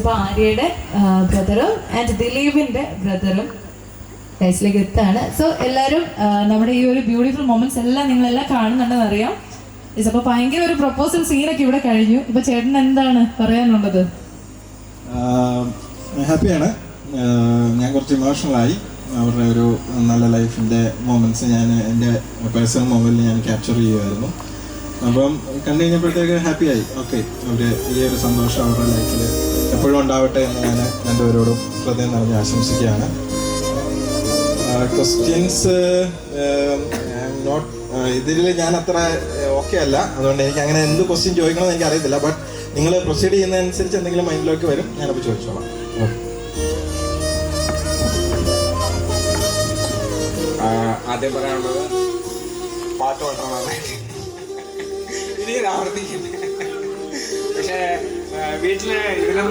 അപ്പൊ ആര്യയുടെ ബ്രദറും ആൻഡ് ദിലീപിന്റെ ബ്രദറും സ്റ്റേജിലേക്ക് എത്താണ്. സോ എല്ലാവരും നമ്മുടെ ഈ ഒരു ബ്യൂട്ടിഫുൾ മൊമെന്റ്സ് എല്ലാം നിങ്ങളെല്ലാം കാണുന്നുണ്ടെന്ന് അറിയാം. അപ്പൊ ഭയങ്കര ഒരു പ്രൊപ്പോസൽ സീനൊക്കെ ഇവിടെ കഴിഞ്ഞു. ഇപ്പൊ ചേട്ടൻ എന്താണ് പറയാനുള്ളത്? ഹാപ്പിയാണ്. ഞാൻ കുറച്ച് ഇമോഷണലായി. അവരുടെ ഒരു നല്ല ലൈഫിൻ്റെ മൊമെൻറ്റ്സ് ഞാൻ എൻ്റെ പേഴ്സണൽ മൊബൈലിൽ ഞാൻ ക്യാപ്ചർ ചെയ്യുമായിരുന്നു. അപ്പം കണ്ടു കഴിഞ്ഞപ്പോഴത്തേക്ക് ഹാപ്പിയായി. ഓക്കെ, അവർ ഈ ഒരു സന്തോഷം അവരുടെ ലൈഫിൽ എപ്പോഴും ഉണ്ടാവട്ടെ എന്ന് ഞാൻ രണ്ടുപേരോടും ഹൃദയം നിറഞ്ഞ് ആശംസിക്കുകയാണ്. ക്വസ്റ്റ്യൻസ് നോട്ട് ഇതിൽ ഞാൻ അത്ര ഓക്കെ അല്ല, അതുകൊണ്ട് എനിക്ക് അങ്ങനെ എന്ത് ക്വസ്റ്റ്യൻ ചോദിക്കണമെന്ന് എനിക്ക് അറിയത്തില്ല. ബട്ട് നിങ്ങൾ പ്രൊസീഡ് ചെയ്യുന്നതനുസരിച്ച് എന്തെങ്കിലും മൈൻഡിലേക്ക് വരും, ഞാനപ്പോൾ ചോദിച്ചോളാം. ആദ്യം പറയാനുള്ളത് പാട്ട് വളരെ നന്നായിട്ട് ഇനി ആവർത്തിക്കുന്നത്. പക്ഷേ വീട്ടിൽ ഇതിലും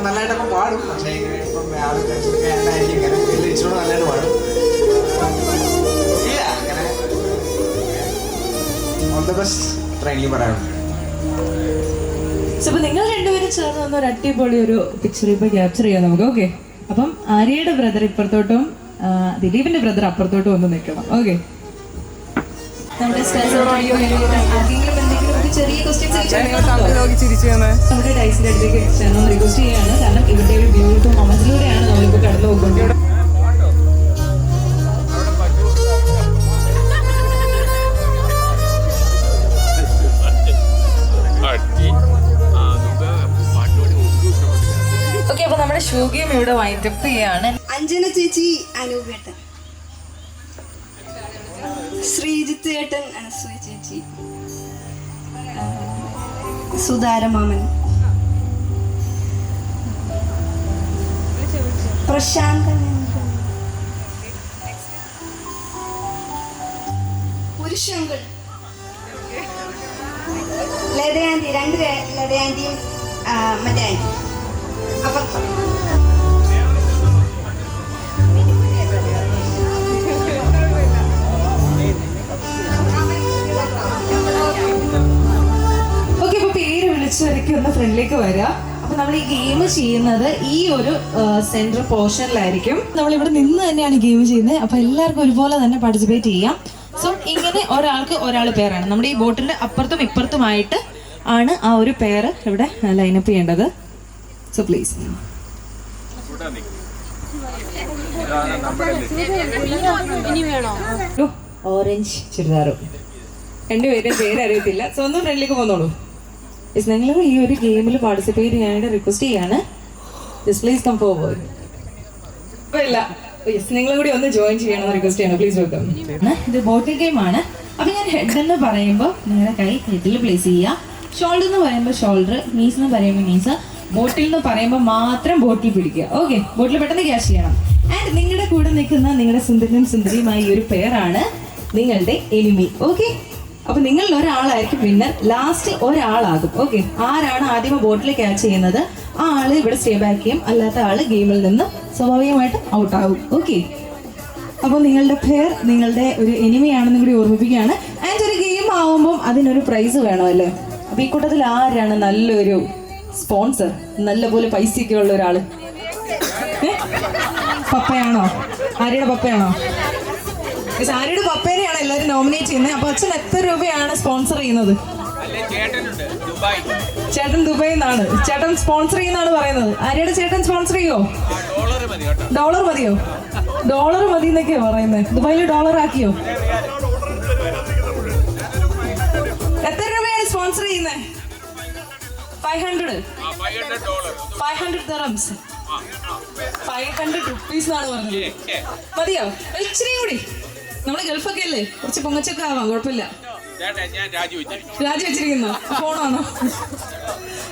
നല്ലതായിട്ടൊക്കെ പാടും. പക്ഷേ ഇങ്ങനെ ഇപ്പം ആൾക്കാർക്കൊക്കെ ഉണ്ടായിരിക്കും ഇങ്ങനെ വീട്ടിൽ ഇച്ചിരി നല്ലതായിട്ട് പാടും. ഇല്ല അങ്ങനെ ഓൾ ദ ബെസ്റ്റ് അത്ര എനിക്ക് പറയാനുണ്ട്. അപ്പൊ നിങ്ങൾ 2 പേരും ചേർന്ന് വന്ന ഒരു അടിപൊളി ഒരു പിക്ചർ ഇപ്പൊ ക്യാപ്ചർ ചെയ്യാം നമുക്ക്. ഓക്കെ, അപ്പം ആര്യയുടെ ബ്രദർ ഇപ്പുറത്തോട്ടും ദിലീപിന്റെ ബ്രദർ അപ്പുറത്തോട്ടും ഒന്ന് നിൽക്കണം. ഓക്കെ, നമ്മുടെ ചെറിയ ക്വസ്റ്റ്യൻസ് നമ്മുടെ ഡൈസിന്റെ അടുത്തേക്ക് റിക്വസ്റ്റ് ചെയ്യാണ്. കാരണം ഇവരുടെ ഒരു ബ്യൂട്ടിഫുൾ മൊമെന്റ്സിലൂടെയാണ് നമ്മളിപ്പോൾ കടന്നു പോകുന്നത്. ഓക്കെ, അപ്പൊ നമ്മുടെ ഷോ ഗെയിം ഇവിടെ വൈൻഡപ്പ് ചെയ്യാണ്. അഞ്ജന ചേച്ചി, അനൂപേട്ടൻ, ശ്രീജിത്ത് ഏട്ടൻ, അനസൂയ ചേച്ചി, സുധാരമാമൻ, പ്രശാന്ത്, പുരുഷങ്കൾ, ലതയാന്റി, 2 ലതയാന്റിയും മറ്റേ ആന്റി. അപ്പം ഓക്കെ, അപ്പൊ പേര് വിളിച്ചവരൊക്കെ ഒന്ന് ഫ്രണ്ടിലേക്ക് വരാം. അപ്പൊ നമ്മൾ ഈ ഗെയിം ചെയ്യുന്നത് ഈ ഒരു സെൻട്രൽ പോർഷനിലായിരിക്കും. നമ്മൾ ഇവിടെ നിന്ന് തന്നെയാണ് ഗെയിം ചെയ്യുന്നത്. അപ്പൊ എല്ലാവർക്കും ഒരുപോലെ തന്നെ പാർട്ടിസിപ്പേറ്റ് ചെയ്യാം. സോ ഇങ്ങനെ ഒരാൾക്ക് ഒരാൾ പേരാണ്. നമ്മുടെ ഈ ബോട്ടിന്റെ അപ്പുറത്തും ഇപ്പുറത്തുമായിട്ട് ആണ് ആ ഒരു പേര് ഇവിടെ ലൈനപ്പ് ചെയ്യേണ്ടത്. So please. ഓറഞ്ച് ചുരിദാറും 2 പേരും പേരറിയത്തില്ല. സോ ഒന്നും ഫ്രണ്ടിലേക്ക് പോന്നോളൂ. നിങ്ങൾ ഈ ഒരു ഗെയിമിൽ പാർട്ടിസിപ്പേറ്റ് ചെയ്യാനായിട്ട് റിക്വസ്റ്റ് ചെയ്യാണ്. Please come forward. ഇല്ല, നിങ്ങൾ കൂടി ഒന്ന് ജോയിൻ ചെയ്യണമെന്ന് റിക്വസ്റ്റ് ചെയ്യണം. Please welcome. ഇത് ബോട്ടിൽ ഗെയിം ആണ്. അപ്പൊ ഞാൻ ഹെഡ് എന്ന് പറയുമ്പോൾ നിങ്ങളുടെ കൈ ഹെഡിൽ പ്ലേസ് ചെയ്യുക. ഷോൾഡർ എന്ന് പറയുമ്പോൾ ഷോൾഡർ, നീസ് എന്ന് പറയുമ്പോൾ നീസ്, ബോട്ടിൽ എന്ന് പറയുമ്പോൾ മാത്രം ബോട്ടിൽ പിടിക്കുക. ഓക്കെ, ബോട്ടിൽ പെട്ടെന്ന് ക്യാച്ച് ചെയ്യണം. ആൻഡ് നിങ്ങളുടെ കൂടെ നിൽക്കുന്ന നിങ്ങളുടെ സുന്ദരനും സുന്ദരിയുമായ ഈ ഒരു പെയറാണ് നിങ്ങളുടെ എനിമി. ഓക്കെ, അപ്പൊ നിങ്ങളിൽ ഒരാളായിരിക്കും വിന്നർ. ലാസ്റ്റ് ഒരാളാകും. ഓക്കെ, ആരാണ് ആദ്യമേ ബോട്ടിൽ ക്യാച്ച് ചെയ്യുന്നത് ആ ആള് ഇവിടെ സ്റ്റേ ബാക്ക് ചെയ്യും. അല്ലാത്ത ആള് ഗെയിമിൽ നിന്ന് സ്വാഭാവികമായിട്ട് ഔട്ടാകും. ഓക്കെ, അപ്പോൾ നിങ്ങളുടെ പെയർ നിങ്ങളുടെ ഒരു എനിമിയാണെന്നും കൂടി ഓർമ്മിപ്പിക്കുകയാണ്. ആൻഡ് ഒരു ഗെയിം ആവുമ്പോൾ അതിനൊരു പ്രൈസ് വേണമല്ലേ. അപ്പൊ ഈ കൂട്ടത്തിൽ ആരാണ് നല്ലൊരു സ്പോൺസർ, നല്ലപോലെ പൈസയൊക്കെ ഉള്ള ഒരാള്? പപ്പയാണോ? ആര്യയുടെ പപ്പയാണോ? ആര്യയുടെ പപ്പേനെയാണ് എല്ലാവരും നോമിനേറ്റ് ചെയ്യുന്നത്. അപ്പൊ അച്ഛൻ എത്ര രൂപയാണ് സ്പോൺസർ ചെയ്യുന്നത്? ചേട്ടൻ ദുബായിൽ നിന്നാണ്. ചേട്ടൻ സ്പോൺസർ ചെയ്യുന്നതാണ് പറയുന്നത്. ആര്യയുടെ ചേട്ടൻ സ്പോൺസർ ചെയ്യോ? ഡോളർ മതിയോ? ഡോളർ മതി എന്നൊക്കെയാ പറയുന്നത്. ദുബായിൽ ഡോളർ ആക്കിയോ? എത്ര രൂപയാണ് സ്പോൺസർ ചെയ്യുന്നത്? 500 dirhams. 500 rupees എന്നാണ് പറഞ്ഞത്. മതിയോ? ഇച്ചിരി കൂടി. നമ്മള് ഗൾഫൊക്കെ അല്ലേ, കുറച്ച് പൊങ്ങച്ചൊക്കെ ആവാം, കുഴപ്പമില്ല. രാജി വെച്ചിരിക്കുന്നു. ഫോണാണോ?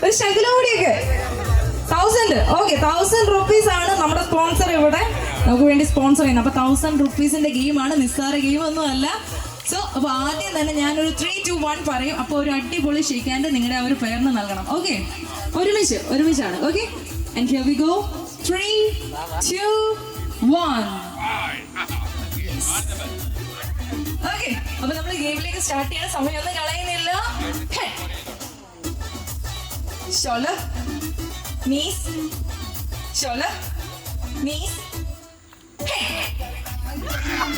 ഒരു ശകലം കൂടിയൊക്കെ. 1000. ഓക്കെ, 1000 rupees ആണ് നമ്മുടെ സ്പോൺസർ ഇവിടെ നമുക്ക് വേണ്ടി സ്പോൺസർ ചെയ്യുന്നത്. അപ്പൊ 1000 rupeesന്റെ ഗെയിമാണ്, നിസ്സാര ഗെയിം ഒന്നും അല്ല. സോ അപ്പൊ ആദ്യം തന്നെ ഞാനൊരു 3, 2, 1 പറയും. അപ്പോൾ ഒരു അടിപൊളി ഷെയ്ക്കാൻഡ് നിങ്ങളുടെ ആ ഒരു പേരിന് നൽകണം. ഓക്കെ, ഒരുമിച്ചാണ്. Okay, and here we go. 3, 2, 1. Okay, അപ്പൊ നമ്മൾ ഗെയിമിലേക്ക് സ്റ്റാർട്ട് ചെയ്യുന്ന സമയമൊന്നും കളയുന്നില്ല. Shoulder, knees, shoulder, knees,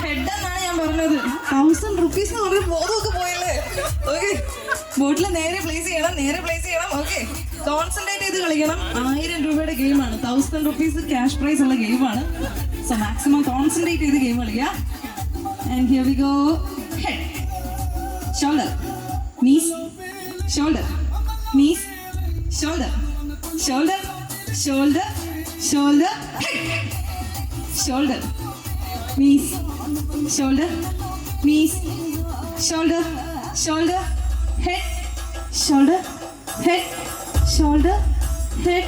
head എന്നാണ് ഞാൻ പറഞ്ഞത്. 1000 rupees എന്ന് പറഞ്ഞ ബോധമൊക്കെ പോയല്ലേ. ഓക്കെ, ബോട്ടിൽ നേരെ പ്ലേസ് ചെയ്യണം. ഓക്കെ, കോൺസെൻട്രേറ്റ് ചെയ്ത് കളിക്കണം. 1000 രൂപയുടെ ഗെയിമാണ്. 1000 rupees ക്യാഷ് പ്രൈസ് ഉള്ള ഗെയിമാണ്. സോ മാക്സിമം കോൺസെൻട്രേറ്റ് ചെയ്ത് ഗെയിം കളിക്കുക. And here we go. Head, shoulder, knees, shoulder, knees, shoulder, shoulder, shoulder, shoulder, head, shoulder, knees, shoulder, knees, shoulder, shoulder, head, shoulder, head, shoulder, head,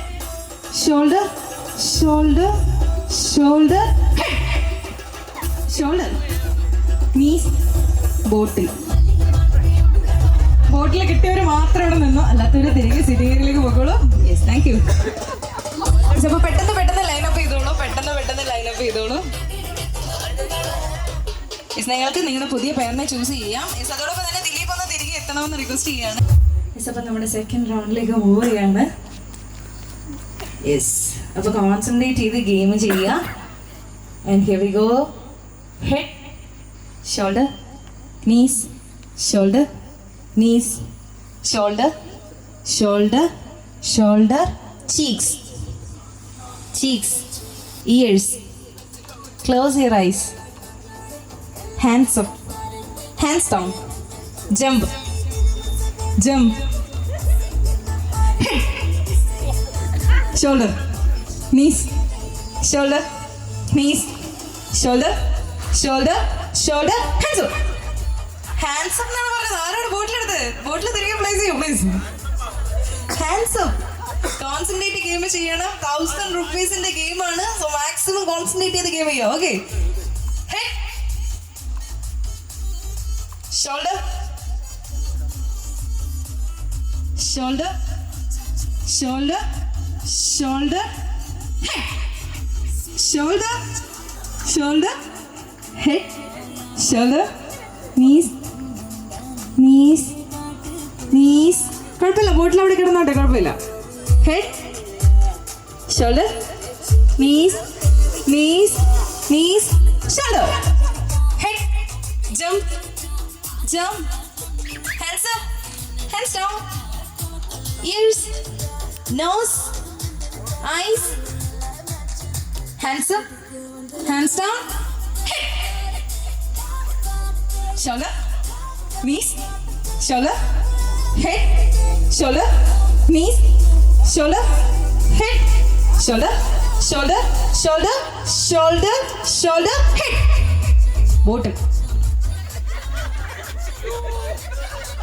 shoulder, shoulder, shoulder, head, shoulder, knees, ബോട്ടിൽ കിട്ടിയവർ മാത്രം ഇവിടെ നിന്നു, അല്ലാത്തവർ തിരികെ സിറ്റിയിലേക്ക് പോയിക്കോളൂ. Yes, thank U. അപ്പൊ പെട്ടെന്ന് ലൈനപ്പ് ചെയ്തോളൂ. നിങ്ങൾക്ക് നിങ്ങളുടെ പുതിയ പേരിനെ ചൂസ് ചെയ്യാം. അതോടൊപ്പം തന്നെ ദിലീപ് ഒന്ന് തിരികെ എത്തണമെന്ന് റിക്വസ്റ്റ് ചെയ്യാണ്. അപ്പൊ നമ്മുടെ സെക്കൻഡ് റൗണ്ടിലേക്ക് മൂവ് ചെയ്യാണ്. യെസ്, അപ്പൊ കോൺസെൻട്രേറ്റ് ചെയ്ത് ഗെയിം ചെയ്യുക. And here we go. Head, shoulder, knees, shoulder, knees, shoulder, shoulder, shoulder, cheeks, ears. Close your eyes. Hands up, hands down. Jump. Head, shoulder, knees, shoulder, knees, shoulder, hands up. Hands up എന്നാണ് പറഞ്ഞത്. ആരാണ് ബോട്ടിൽ തിരികെ പ്ലേസ് ചെയ്യും please. Hands up. Concentrate game ചെയ്യണം. 1000 rupeesന്റെ ഗെയിമാണ്. സോ മാക്സിമം കോൺസെൻട്രേറ്റ് ചെയ്ത് ഗെയിം ചെയ്യാം. Okay, head, shoulder, shoulder, shoulder, shoulder, head, shoulder, shoulder, head, shoulder, knees. കുഴപ്പമില്ല, ബോട്ടിൽ അവിടെ കിടന്നോട്ടെ, കുഴപ്പമില്ല. Head, shoulder, knees, shoulder, head, jump, hands up, hands down, ears, nose, eyes, hands up, hands down, head, shoulder, knees, shoulder, head, shoulder, knees, shoulder, head, shoulder, head. Bottle.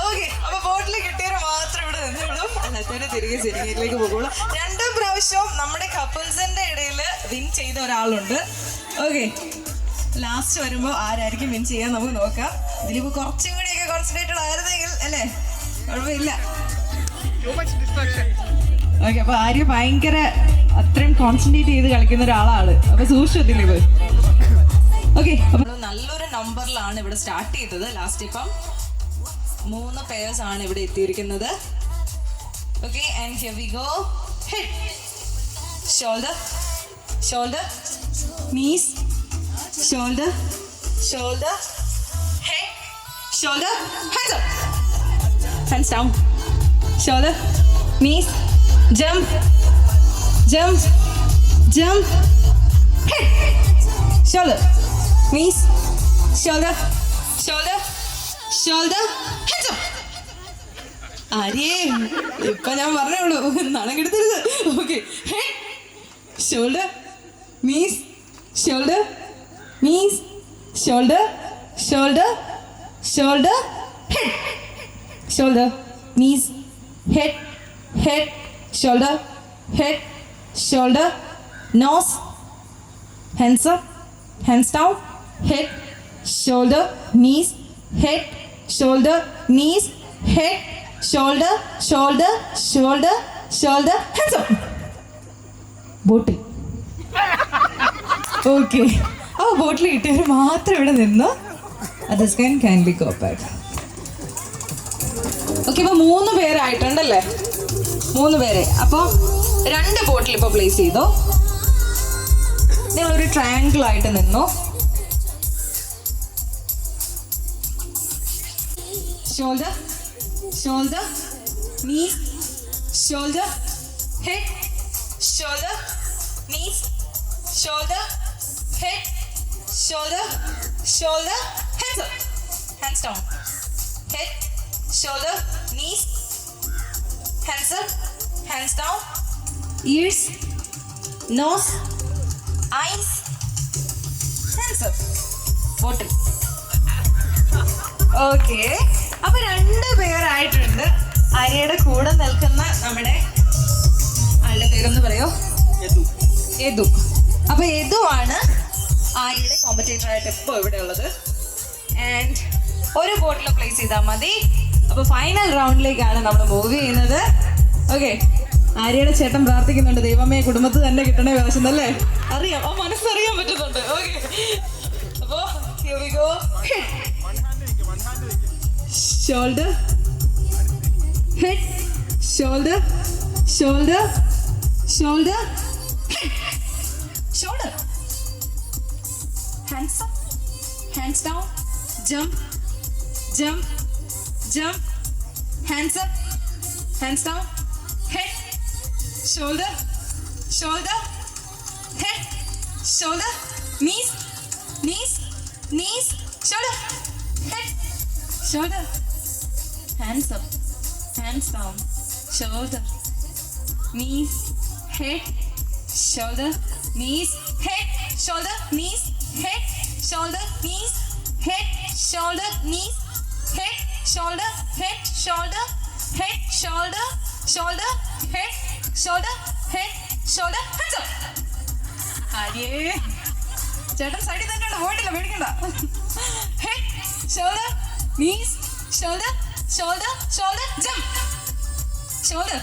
Okay, അപ്പോൾ ബോട്ടിൽ കിട്ടിയവർ മാത്രം ഇവിടെ നിന്നുള്ളൂ, അല്ലാത്തവരെ തിരികെ സിനിമയിലേക്ക് പോകുള്ളൂ. 2 പ്രാവശ്യവും നമ്മുടെ കപ്പിൾസിന്റെ ഇടയിൽ വിൻ ചെയ്ത ഒരാളുണ്ട്. ഓക്കെ, ലാസ്റ്റ് വരുമ്പോൾ ആരായിരിക്കും വിൻ ചെയ്യാൻ നമുക്ക് നോക്കാം. ഇതിലിപ്പോൾ കുറച്ചും കൂടിയൊക്കെ കോൺസെൻട്രേറ്റഡ് ആയിരുന്നെങ്കിൽ അല്ലേ, കുഴപ്പമില്ല. ഓക്കെ, അപ്പോൾ ആര്യ ഭയങ്കര അത്രയും കോൺസെൻട്രേറ്റ് ചെയ്ത് കളിക്കുന്ന ഒരാളാണ്. അപ്പോൾ സൂക്ഷിച്ചു ദിലീപ്. ഓക്കെ, അപ്പോൾ നല്ലൊരു നമ്പറിലാണ് ഇവിടെ സ്റ്റാർട്ട് ചെയ്തത്. ലാസ്റ്റ് ഇപ്പം 3 പേഴ്സ് ആണ് ഇവിടെ എത്തിയിരിക്കുന്നത്. Okay, and here we go. Head, shoulder, knees, shoulder, head, shoulder, hands up, hands down. shoulder, knees, jump, jump, jump, hit, shoulder, knees, shoulder, shoulder, shoulder, hands up. ആര്യേ ഇപ്പൊ ഞാൻ പറഞ്ഞേ ഉള്ളൂ, നാണം കെടുത്തരുത്. Okay, head, shoulder, knees, shoulder, knees, shoulder, shoulder, shoulder, head, shoulder, knees, head, head, shoulder, head, shoulder, nose, hands up, hands down, head, shoulder, knees, head, shoulder, knees, head, shoulder, shoulder, shoulder, shoulder, hands up. ബോട്ടിൽ. ഓക്കെ, ആ ബോട്ടിൽ കിട്ടിയവർ മാത്രം ഇവിടെ നിന്ന് others can be go back. Okay, ഇപ്പോൾ 3 പേരായിട്ടുണ്ടല്ലേ, 3 പേരെ. അപ്പോൾ 2 ബോട്ടിൽ ഇപ്പോൾ പ്ലേസ് ചെയ്തോ. നിങ്ങളൊരു ട്രയാങ്കിൾ ആയിട്ട് നിന്നോ. Shoulder, shoulder, knees, shoulder, head, shoulder, knees, shoulder, head, shoulder, shoulder, hands up, hands down, head, shoulder, knees, hands up, hands down, ears, nose, eyes, hands up, bottle. Okay, അപ്പൊ 2 പേരായിട്ടുണ്ട്. ആര്യയുടെ കൂടെ നിൽക്കുന്ന നമ്മുടെ ആളുടെ പേരൊന്ന് പറയോ? യദു. അപ്പൊ യദു ആണ് ആര്യയുടെ കോമ്പറ്റേറ്റർ ആയിട്ട് ഇപ്പോൾ ഇവിടെ ഉള്ളത്. ആൻഡ് ഒരു ബോട്ടിൽ പ്ലേസ് ചെയ്താൽ മതി. അപ്പൊ ഫൈനൽ റൗണ്ടിലേക്കാണ് നമ്മൾ മൂവ് ചെയ്യുന്നത്. ഓക്കെ, ആര്യയുടെ ചേട്ടൻ പ്രാർത്ഥിക്കുന്നുണ്ട്, ദൈവമേ കുടുംബത്തിൽ തന്നെ കിട്ടണേ വേഷം അല്ലേ? അറിയാം, ആ മനസ്സറിയാൻ പറ്റുന്നുണ്ട്. ഓക്കെ, അപ്പോ here we go. Shoulder, head, shoulder, shoulder, shoulder, head, shoulder, hands up, hands down, jump, jump, jump, hands up, hands down, head, shoulder, shoulder, head, shoulder, knees, knees, knees, shoulder, head, shoulder, hands up, hands down, shoulder, knees, head, shoulder, knees, head, shoulder, knees, head, shoulder, knees, head, shoulder, knees, head, shoulder, head, shoulder, head, shoulder, shoulder, head, shoulder, head, shoulder, hands up. ആര്യേ ചേട്ടൻ സൈഡിൽ തന്നെയാണ്, പോയിട്ടില്ല, പേടിക്കണ്ട. Head, shoulder, knees, shoulder, shoulder, shoulder, jump, shoulder,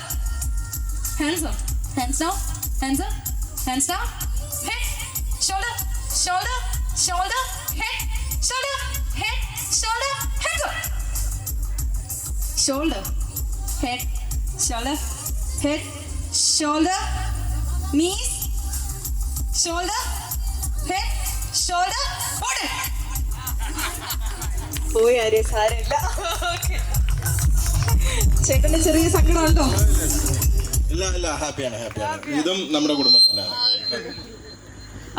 hands up, hands down, hands up, hands down, head, shoulder, shoulder, shoulder, head, shoulder, head, shoulder, hands up, shoulder, head, shoulder, head, shoulder, knees, shoulder, head, shoulder, body. പോയി ആര്യ, സാരമില്ല. ചേട്ടന്റെ ചെറിയ സങ്കടം ഉണ്ടോ? ഇല്ല, ഹാപ്പിയാണ്. ഇതും നമ്മുടെ കുടുംബം തന്നെയാണ്.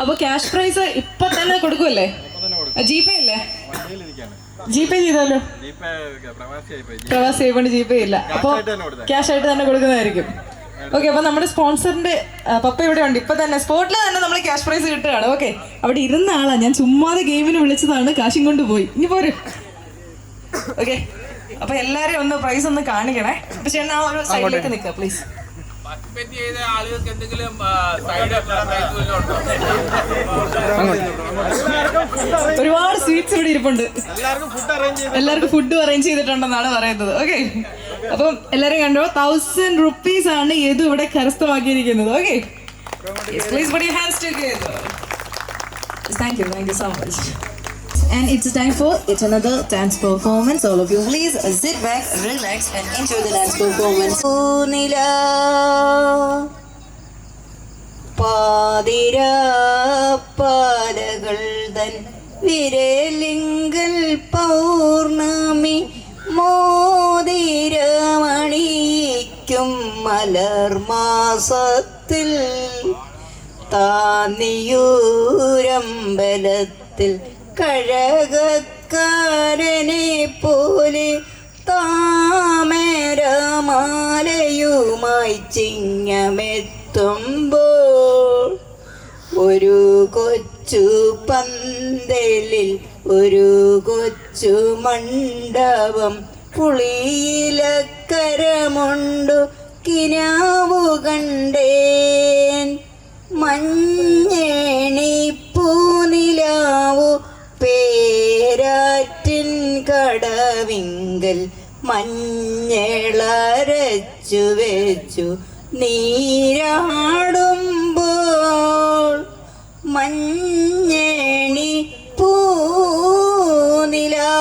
അപ്പൊ ക്യാഷ് പ്രൈസ് ഇപ്പൊ തന്നെ കൊടുക്കുമല്ലേ? ജിപേ അല്ലേ? ജിപേ ചെയ്താലോ? പ്രവാസി ആയിക്കൊണ്ട് ജിപേ ഇല്ല, അപ്പൊ ക്യാഷ് ആയിട്ട് തന്നെ കൊടുക്കുന്നതായിരിക്കും. ഓക്കെ, അപ്പൊ നമ്മുടെ സ്പോൺസറിന്റെ പപ്പ ഇവിടെ ഉണ്ട്. ഇപ്പൊ തന്നെ സ്പോട്ടിൽ തന്നെ നമ്മൾ ക്യാഷ് പ്രൈസ് കിട്ടുകയാണ്. ഓക്കെ, അവിടെ ഇരുന്ന ആളാ, ഞാൻ ചുമ്മാതെ ഗെയിമിന് വിളിച്ചതാണ്, കാശും കൊണ്ട് പോയി. ഇനി പോര്. ഓക്കെ, അപ്പൊ എല്ലാരും ഒന്ന് പ്രൈസ് ഒന്ന് കാണിക്കണേ. അപ്പൊ ചേട്ടൻ ആ ഒരു സൈഡിലേക്ക് നിൽക്കുക പ്ലീസ്. ഒരുപാട് സ്വീറ്റ്സ് ഇവിടെ ഇരിപ്പുണ്ട്. എല്ലാവർക്കും ഫുഡ് അറേഞ്ച് ചെയ്തിട്ടുണ്ടെന്നാണ് പറയുന്നത്. ഓക്കെ, അപ്പം എല്ലാരും കണ്ടോ, 1000 rupees ആണ് യദു ഇവിടെ കരസ്ഥമാക്കിയിരിക്കുന്നത്. Okay, please put your hands together. Thank you so much. And it's time for yet another dance performance. All of you please sit back, relax and enjoy the dance performance. Nila പാതിര പാലകൾ തൻ വിരലിങ്കൽ പൗർണമി മോതിരമണിയേ മലർമാസത്തിൽ താന്നിയൂരമ്പലത്തിൽ കഴകക്കാരനെ പോലെ താമരമാലയുമായി ചിങ്ങമെത്തുമ്പോൾ ഒരു കൊച്ചു പന്തലിൽ ഒരു കൊച്ചു മണ്ഡപം പുളിയിലക്കരമുണ്ടു കിനാവു കണ്ടേൻ മഞ്ഞേണി പൂനിലാവു പേരാറ്റിൻ കടവിങ്കൽ മഞ്ഞളരച്ചു വെച്ചു നീരാടുമ്പോൾ മഞ്ഞേണി പൂനിലാ.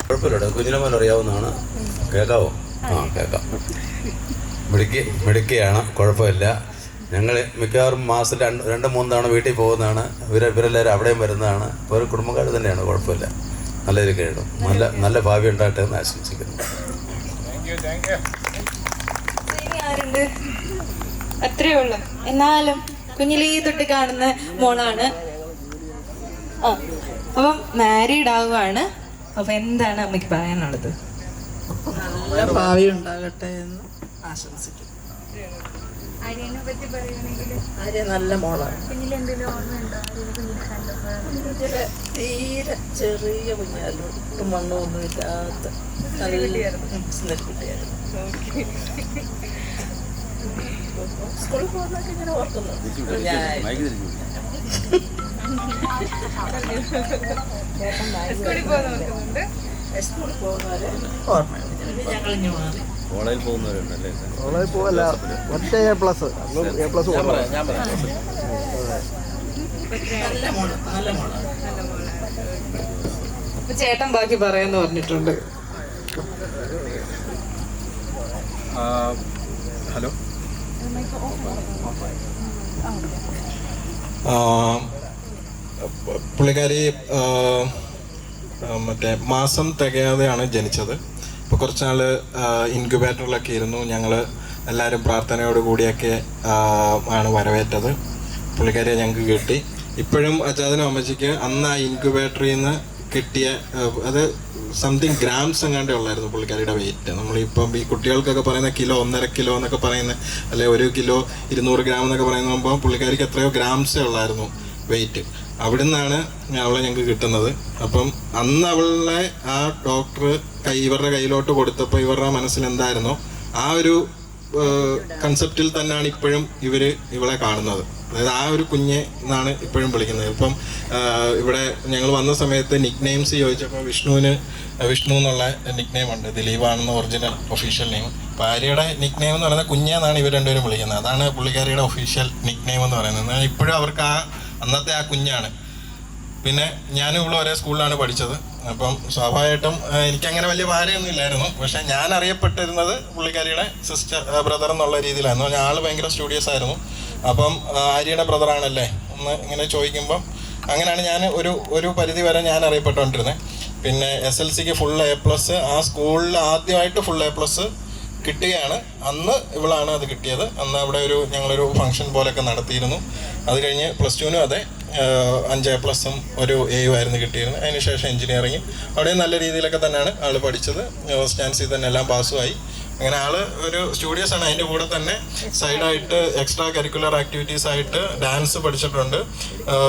കുഴപ്പമില്ല, കുഞ്ഞിനെ അറിയാവുന്നതാണ്. കേൾക്കാവോ? ആ കേൾക്കാം. മിടുക്കിയാണ്, കുഴപ്പമില്ല. ഞങ്ങൾ മിക്കവാറും മാസം 2-3 തവണ വീട്ടിൽ പോകുന്നതാണ്. ഇവരെല്ലാവരും അവിടെയും വരുന്നതാണ്. ഒരു കുടുംബക്കാർ തന്നെയാണ്, കുഴപ്പമില്ല. നല്ല രീതിയിൽ കേൾക്കും. നല്ല ഭാവി ഉണ്ടാകട്ടെ എന്ന് ആശംസിക്കുന്നു. അത്രേ ഉള്ളു. എന്നാലും കുഞ്ഞിലേ തൊട്ട് കാണുന്ന മോളാണ്. അപ്പം മാരീഡ് ആവുകയാണ്. അപ്പൊ എന്താണ് അമ്മയ്ക്ക് പറയാനുള്ളത്? നല്ല ഭാവി ഉണ്ടാകട്ടെ എന്ന് ആശംസിക്കുന്നു. ആര്യ നല്ല മോളാണ്. തീരെ ചെറിയ കുഞ്ഞാലും ഒട്ടും മണ്ണൊന്നും ഇല്ലാത്ത നല്ല കുട്ടിയായിരുന്നു. സ്കൂളിൽ പോകുന്നതൊക്കെ ഇങ്ങനെ ഓർക്കുന്നുണ്ട്. സ്കൂളിൽ പോകുന്നവരെ ഓർമ്മയുണ്ട്. ഞങ്ങളിഞ്ഞു മാറി കോളേജിൽ പോകുന്നവരുണ്ടല്ലേ? കോളേജിൽ പോവല്ല, ഒറ്റ A+. ചേട്ടൻ ബാക്കി പറയാന്ന് പറഞ്ഞിട്ടുണ്ട്. ഹലോ, പുള്ളിക്കാരി മറ്റേ മാസം തികയാതെയാണ് ജനിച്ചത്. ഇപ്പോൾ കുറച്ച് നാൾ ഇൻക്യുബേറ്ററിലൊക്കെ ഇരുന്നു. ഞങ്ങൾ എല്ലാവരും പ്രാർത്ഥനയോട് കൂടിയൊക്കെ ആണ് വരവേറ്റത്. പുള്ളിക്കാരിയെ ഞങ്ങൾക്ക് കിട്ടി. ഇപ്പോഴും അച്ചാച്ചനും അമ്മച്ചിക്ക് അന്ന് ആ ഇൻക്യുബേറ്ററിൽ നിന്ന് കിട്ടിയ അത് സംതിങ് ഗ്രാംസ് എങ്ങാണ്ടേ ഉള്ളായിരുന്നു പുള്ളിക്കാരിയുടെ വെയിറ്റ്. നമ്മളിപ്പം ഈ കുട്ടികൾക്കൊക്കെ പറയുന്ന കിലോ 1.5 കിലോ എന്നൊക്കെ പറയുന്ന, അല്ലെ 1 കിലോ 200 ഗ്രാം എന്നൊക്കെ പറയുമ്പോൾ പുള്ളിക്കാരിക്ക് എത്രയോ ഗ്രാംസേ ഉള്ളായിരുന്നു വെയിറ്റ്. അവിടെ നിന്നാണ് അവളെ ഞങ്ങൾക്ക് കിട്ടുന്നത്. അപ്പം അന്ന് അവളെ ആ ഡോക്ടർ ഇവരുടെ കയ്യിലോട്ട് കൊടുത്തപ്പോൾ ഇവരുടെ മനസ്സിൽ എന്തായിരുന്നോ ആ ഒരു കൺസെപ്റ്റിൽ തന്നെയാണ് ഇപ്പോഴും ഇവളെ കാണുന്നത്. അതായത് ആ ഒരു കുഞ്ഞെ എന്നാണ് ഇപ്പോഴും വിളിക്കുന്നത്. ഇപ്പം ഇവിടെ ഞങ്ങൾ വന്ന സമയത്ത് നിക് നെയിംസ് ചോദിച്ചപ്പോൾ വിഷ്ണു എന്നുള്ള നിക് നെയിം ഉണ്ട്, ദിലീപാണെന്ന് ഒറിജിനൽ ഒഫീഷ്യൽ നെയിം. ഭാര്യയുടെ നിക് നെയിം എന്ന് പറയുന്നത് കുഞ്ഞെന്നാണ് ഇവർ രണ്ടുപേരും വിളിക്കുന്നത്. അതാണ് പുള്ളിക്കാരിയുടെ ഒഫീഷ്യൽ നിക് നെയിം എന്ന് പറയുന്നത്. ഇപ്പോഴും അവർക്ക് അന്നത്തെ ആ കുഞ്ഞാണ്. പിന്നെ ഞാനും ഇവിടെ ഒരേ സ്കൂളിലാണ് പഠിച്ചത്. അപ്പം സ്വാഭാവികമായിട്ടും എനിക്കങ്ങനെ വലിയ ഭാര്യമൊന്നും ഇല്ലായിരുന്നു. പക്ഷെ ഞാൻ അറിയപ്പെട്ടിരുന്നത് പുള്ളിക്കാരിയുടെ ബ്രദർ എന്നുള്ള രീതിയിലായിരുന്നു. ആൾ ഭയങ്കര സ്റ്റുഡിയസ് ആയിരുന്നു. അപ്പം ആര്യയുടെ ബ്രദറാണല്ലേ എന്ന് ഇങ്ങനെ ചോദിക്കുമ്പം അങ്ങനെയാണ് ഞാൻ ഒരു പരിധി വരെ ഞാൻ അറിയപ്പെട്ടുകൊണ്ടിരുന്നത്. പിന്നെ SLCക്ക് ഫുൾ A+, ആ സ്കൂളിൽ ആദ്യമായിട്ട് ഫുൾ A+ കിട്ടുകയാണ്. അന്ന് ഇവളാണ് അത് കിട്ടിയത്. അന്ന് അവിടെ ഞങ്ങളൊരു ഫംഗ്ഷൻ പോലെയൊക്കെ നടത്തിയിരുന്നു. അത് കഴിഞ്ഞ് +2നും അതെ 5 A+ ഒരു A ആയിരുന്നു കിട്ടിയിരുന്നത്. അതിനുശേഷം എഞ്ചിനീയറിങ് അവിടെ നല്ല രീതിയിലൊക്കെ തന്നെയാണ് ആൾ പഠിച്ചത്. സ്റ്റാൻസിൽ തന്നെ എല്ലാം പാസ്സുമായി. അങ്ങനെ ആൾ ഒരു സ്റ്റുഡിയസ് ആണ്. അതിൻ്റെ കൂടെ തന്നെ സൈഡായിട്ട് എക്സ്ട്രാ കരിക്കുലർ ആക്ടിവിറ്റീസ് ആയിട്ട് ഡാൻസ് പഠിച്ചിട്ടുണ്ട്.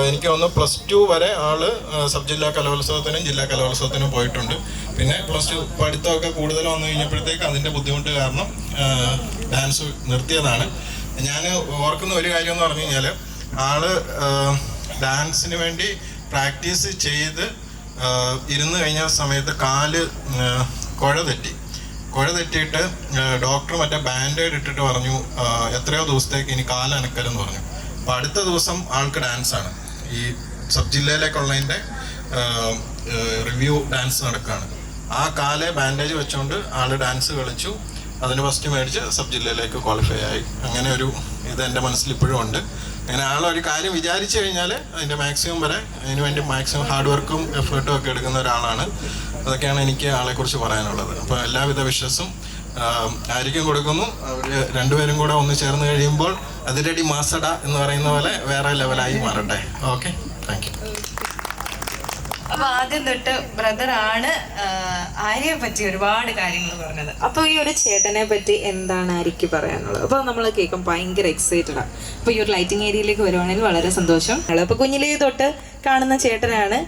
എനിക്ക് തോന്നുന്നു +2 വരെ ആൾ സബ് ജില്ലാ കലോത്സവത്തിനും ജില്ലാ കലോത്സവത്തിനും പോയിട്ടുണ്ട്. പിന്നെ +2 പഠിത്തമൊക്കെ കൂടുതൽ വന്നു കഴിഞ്ഞപ്പോഴത്തേക്ക് അതിൻ്റെ ബുദ്ധിമുട്ട് കാരണം ഡാൻസ് നിർത്തിയതാണ്. ഞാൻ ഓർക്കുന്ന ഒരു കാര്യം എന്ന് പറഞ്ഞു കഴിഞ്ഞാൽ ആള് ഡാൻസിന് വേണ്ടി പ്രാക്ടീസ് ചെയ്ത് ഇരുന്ന് കഴിഞ്ഞ സമയത്ത് കാല് കുഴ തെറ്റിയിട്ട് ഡോക്ടർ മറ്റേ ബാൻഡേഡ് ഇട്ടിട്ട് പറഞ്ഞു എത്രയോ ദിവസത്തേക്ക് ഇനി കാലനക്കലെന്ന് പറഞ്ഞു. അപ്പം അടുത്ത ദിവസം ആൾക്ക് ഡാൻസാണ്. ഈ സബ് ജില്ലയിലേക്കുള്ളതിൻ്റെ റിവ്യൂ ഡാൻസ് നടക്കുകയാണ്. ആ കാല് ബാൻഡേജ് വെച്ചുകൊണ്ട് ആൾ ഡാൻസ് കളിച്ചു. അതിന് ഫസ്റ്റ് മേടിച്ച് സബ് ജില്ലയിലേക്ക് ക്വാളിഫൈ ആയി. അങ്ങനെ ഒരു ഇത് എൻ്റെ മനസ്സിൽ ഇപ്പോഴും ഉണ്ട്. അങ്ങനെ ആളൊരു കാര്യം വിചാരിച്ചു കഴിഞ്ഞാൽ അതിൻ്റെ മാക്സിമം വരെ അതിന് വേണ്ടി മാക്സിമം ഹാർഡ് വർക്കും എഫേർട്ടും ഒക്കെ എടുക്കുന്ന ഒരാളാണ്. അതൊക്കെയാണ് എനിക്ക് ആളെക്കുറിച്ച് പറയാനുള്ളത്. അപ്പോൾ എല്ലാവിധ വിശ്വസും ആയിരിക്കും കൊടുക്കുന്നു. അവർ രണ്ടുപേരും കൂടെ ഒന്ന് ചേർന്ന് കഴിയുമ്പോൾ അതിരടി മാസട എന്ന് പറയുന്ന പോലെ വേറെ ലെവലായി മാറട്ടെ. Okay, thank you. അപ്പൊ ആദ്യം തൊട്ട് ബ്രദറാണ് ആര്യയെ പറ്റി ഒരുപാട് കാര്യങ്ങൾ പറഞ്ഞത്. അപ്പൊ ഈ ഒരു ചേട്ടനെ പറ്റി എന്താണ് ആര്യക്ക് പറയാനുള്ളത്? അപ്പൊ നമ്മൾ കേൾക്കും ഭയങ്കര എക്സൈറ്റഡ് ആണ്. അപ്പൊ ഈ ഒരു ലൈറ്റിംഗ് ഏരിയയിലേക്ക് വരുവാണെങ്കിൽ വളരെ സന്തോഷം. അപ്പൊ കുഞ്ഞിലേ തൊട്ട് കാണുന്ന ചേട്ടനാണ്.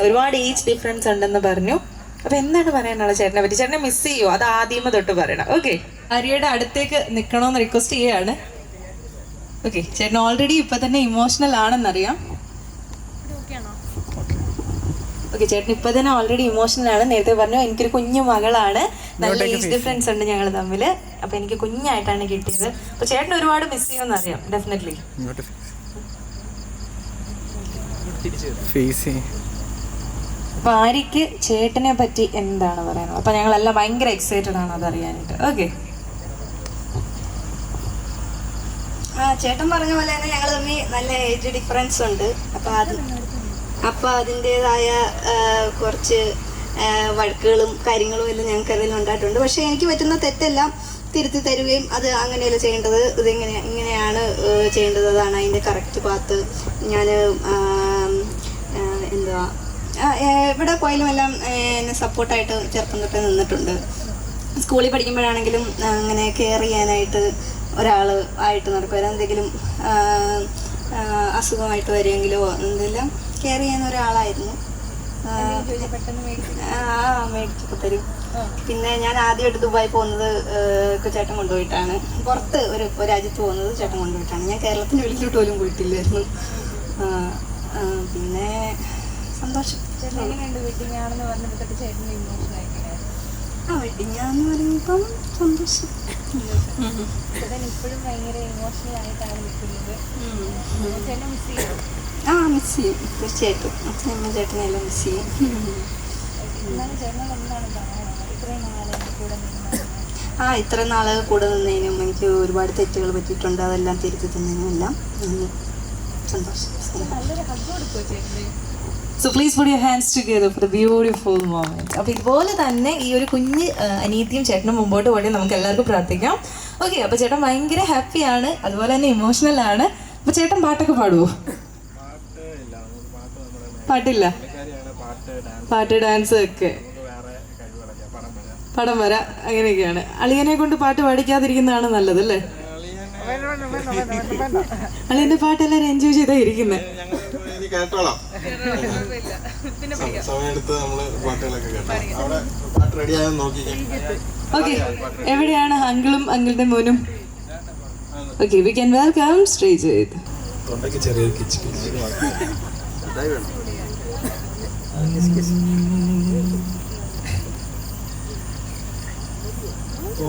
ഒരുപാട് ഏജ് ഡിഫറൻസ് ഉണ്ടെന്ന് പറഞ്ഞു. അപ്പൊ എന്താണ് പറയാനുള്ളത് ചേട്ടനെ പറ്റി? ചേട്ടനെ മിസ് ചെയ്യോ? അത് ആദ്യമേ തൊട്ട് പറയണം. ഓക്കെ, ആര്യയുടെ അടുത്തേക്ക് നിൽക്കണമെന്ന് റിക്വസ്റ്റ് ചെയ്യാണ്. ഓക്കെ, ചേട്ടൻ ഓൾറെഡി ഇപ്പൊ തന്നെ ഇമോഷണൽ ആണെന്നറിയാം. ഓക്കെ, ചേട്ടൻ ഇപ്പൊ തന്നെ ഓൾറെഡി ഇമോഷണൽ ആണ്. നേരത്തെ പറഞ്ഞു എനിക്കൊരു കുഞ്ഞു മകളാണ്, നല്ല ഏജ് ഡിഫറൻസ് ഉണ്ട് ഞങ്ങൾ തമ്മിൽ. അപ്പൊ എനിക്ക് കുഞ്ഞായിട്ടാണ് കിട്ടിയത്. അപ്പൊ ചേട്ടൻ ഒരുപാട് മിസ് ചെയ്യുമെന്ന് അറിയാം. ഡെഫിനറ്റ്ലി. അപ്പൊ ആര്യക്ക് ചേട്ടനെ പറ്റി എന്താണ് പറയാനുള്ളത്? അപ്പൊ ഞങ്ങളെല്ലാം ഭയങ്കര എക്സൈറ്റഡ് ആണ് അതറിയാനായിട്ട്. ഓക്കെ, ചേട്ടൻ പറഞ്ഞ പോലെ തന്നെ ഞങ്ങൾ തമ്മിൽ നല്ല ഏജ് ഡിഫറൻസ് ഉണ്ട്. അപ്പോൾ അതിൻ്റേതായ കുറച്ച് വഴക്കുകളും കാര്യങ്ങളും എല്ലാം ഞങ്ങൾക്ക് അതിൽ ഉണ്ടായിട്ടുണ്ട്. പക്ഷേ എനിക്ക് പറ്റുന്ന തെറ്റെല്ലാം തിരുത്തി തരുകയും അത് അങ്ങനെയല്ല ചെയ്യേണ്ടത്, ഇങ്ങനെയാണ് ചെയ്യേണ്ടത്, അതാണ് അതിൻ്റെ കറക്റ്റ് പാത്ത്. ഞാൻ എവിടെ പോയാലും എല്ലാം എന്നെ സപ്പോർട്ടായിട്ട് ചെറുപ്പം തൊട്ടേ നിന്നിട്ടുണ്ട്. സ്കൂളിൽ പഠിക്കുമ്പോഴാണെങ്കിലും അങ്ങനെ കെയർ ചെയ്യാനായിട്ട് ഒരാൾ ആയിട്ട് നടക്കും. എന്തെങ്കിലും അസുഖമായിട്ട് വരുമെങ്കിലോ എന്തെല്ലാം കെയർ ചെയ്യുന്ന ഒരാളായിരുന്നു. മേടിച്ചൊക്കെ തരും. പിന്നെ ഞാൻ ആദ്യമായിട്ട് ദുബായി പോകുന്നത് ചേട്ടൻ കൊണ്ടുപോയിട്ടാണ്. പുറത്ത് ഒരു രാജ്യത്ത് പോകുന്നത് ചേട്ടൻ കൊണ്ടുപോയിട്ടാണ്. ഞാൻ കേരളത്തിന് വെളിയിലോട്ട് പോലും പോയിട്ടില്ലായിരുന്നു. പിന്നെ സന്തോഷം. വെഡിങ് ആണെന്ന് പറഞ്ഞപ്പോൾ ചേട്ടൻ്റെ ഇമോഷൻ വെഡിങ് ആണെന്ന് പറയുമ്പം സന്തോഷം. ഇപ്പോഴും ഭയങ്കര ഇമോഷണൽ ആയിട്ടാണ് നിൽക്കുന്നത്. ചേട്ടനെ മിസ് ചെയ്യും? മിസ് ചെയ്യും തീർച്ചയായിട്ടും. അച്ഛനമ്മ ചേട്ടനെല്ലാം മിസ് ചെയ്യും. ഇത്ര നാൾ കൂടെ നിന്നതിനും എനിക്ക് ഒരുപാട് തെറ്റുകൾ പറ്റിയിട്ടുണ്ട്. അതെല്ലാം തിരുത്തി തന്നതിനും എല്ലാം സന്തോഷം. So please put your hands together for the beautiful moment. അപ്പോൾ ഇതുപോലെ തന്നെ ഈ ഒരു കുഞ്ഞ് അനിയത്തിയും ചേട്ടനും മുമ്പോട്ട് പോയി നമുക്ക് എല്ലാവർക്കും പ്രാർത്ഥിക്കാം. ഓക്കെ, അപ്പോൾ ചേട്ടൻ ഭയങ്കര ഹാപ്പിയാണ്, അതുപോലെ തന്നെ ഇമോഷണൽ ആണ്. അപ്പോൾ ചേട്ടൻ പാട്ടൊക്കെ പാടുവോ? പാട്ടില്ല, പാട്ട് ഡാൻസ് ഒക്കെ, പടം വര അങ്ങനെയൊക്കെയാണ്. അളിയനെ കൊണ്ട് പാട്ട് പാടിക്കാതിരിക്കുന്നതാണ് നല്ലത് അല്ലേ? അളിയന്റെ പാട്ട് എല്ലാവരും എൻജോയ് ചെയ്താ ഇരിക്കുന്നത്. ഓക്കെ, എവിടെയാണ് അങ്കിളും അങ്കിളുടെ മോനും? Okay, we can welcome Sreejith.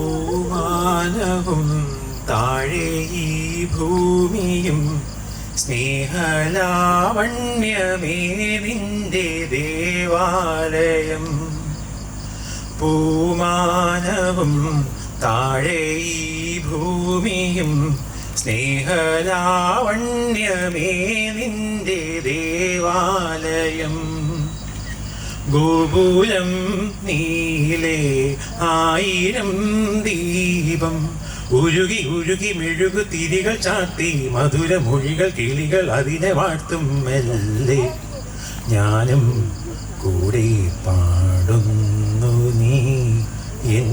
ഓമാനവും താഴെ ഈ ഭൂമിയും സ്നേഹലാവണ്യമേ നിന്റെ ദേവാലയം. പൂമാനവും താഴെ ഈ ഭൂമിയും സ്നേഹലാവണ്യമേ നിന്റെ ദേവാലയം. ഗോപുരം നീലേ 1000 ദീപം ഉരുകി ഉരുകി മെഴുകു തിരികൾ ചാർത്തി മധുരമൊഴികൾ കിളികൾ അതിനെ വാഴ്ത്തും മെല്ലെ. ഞാനും കൂടെ പാടുന്നു നീ എൻ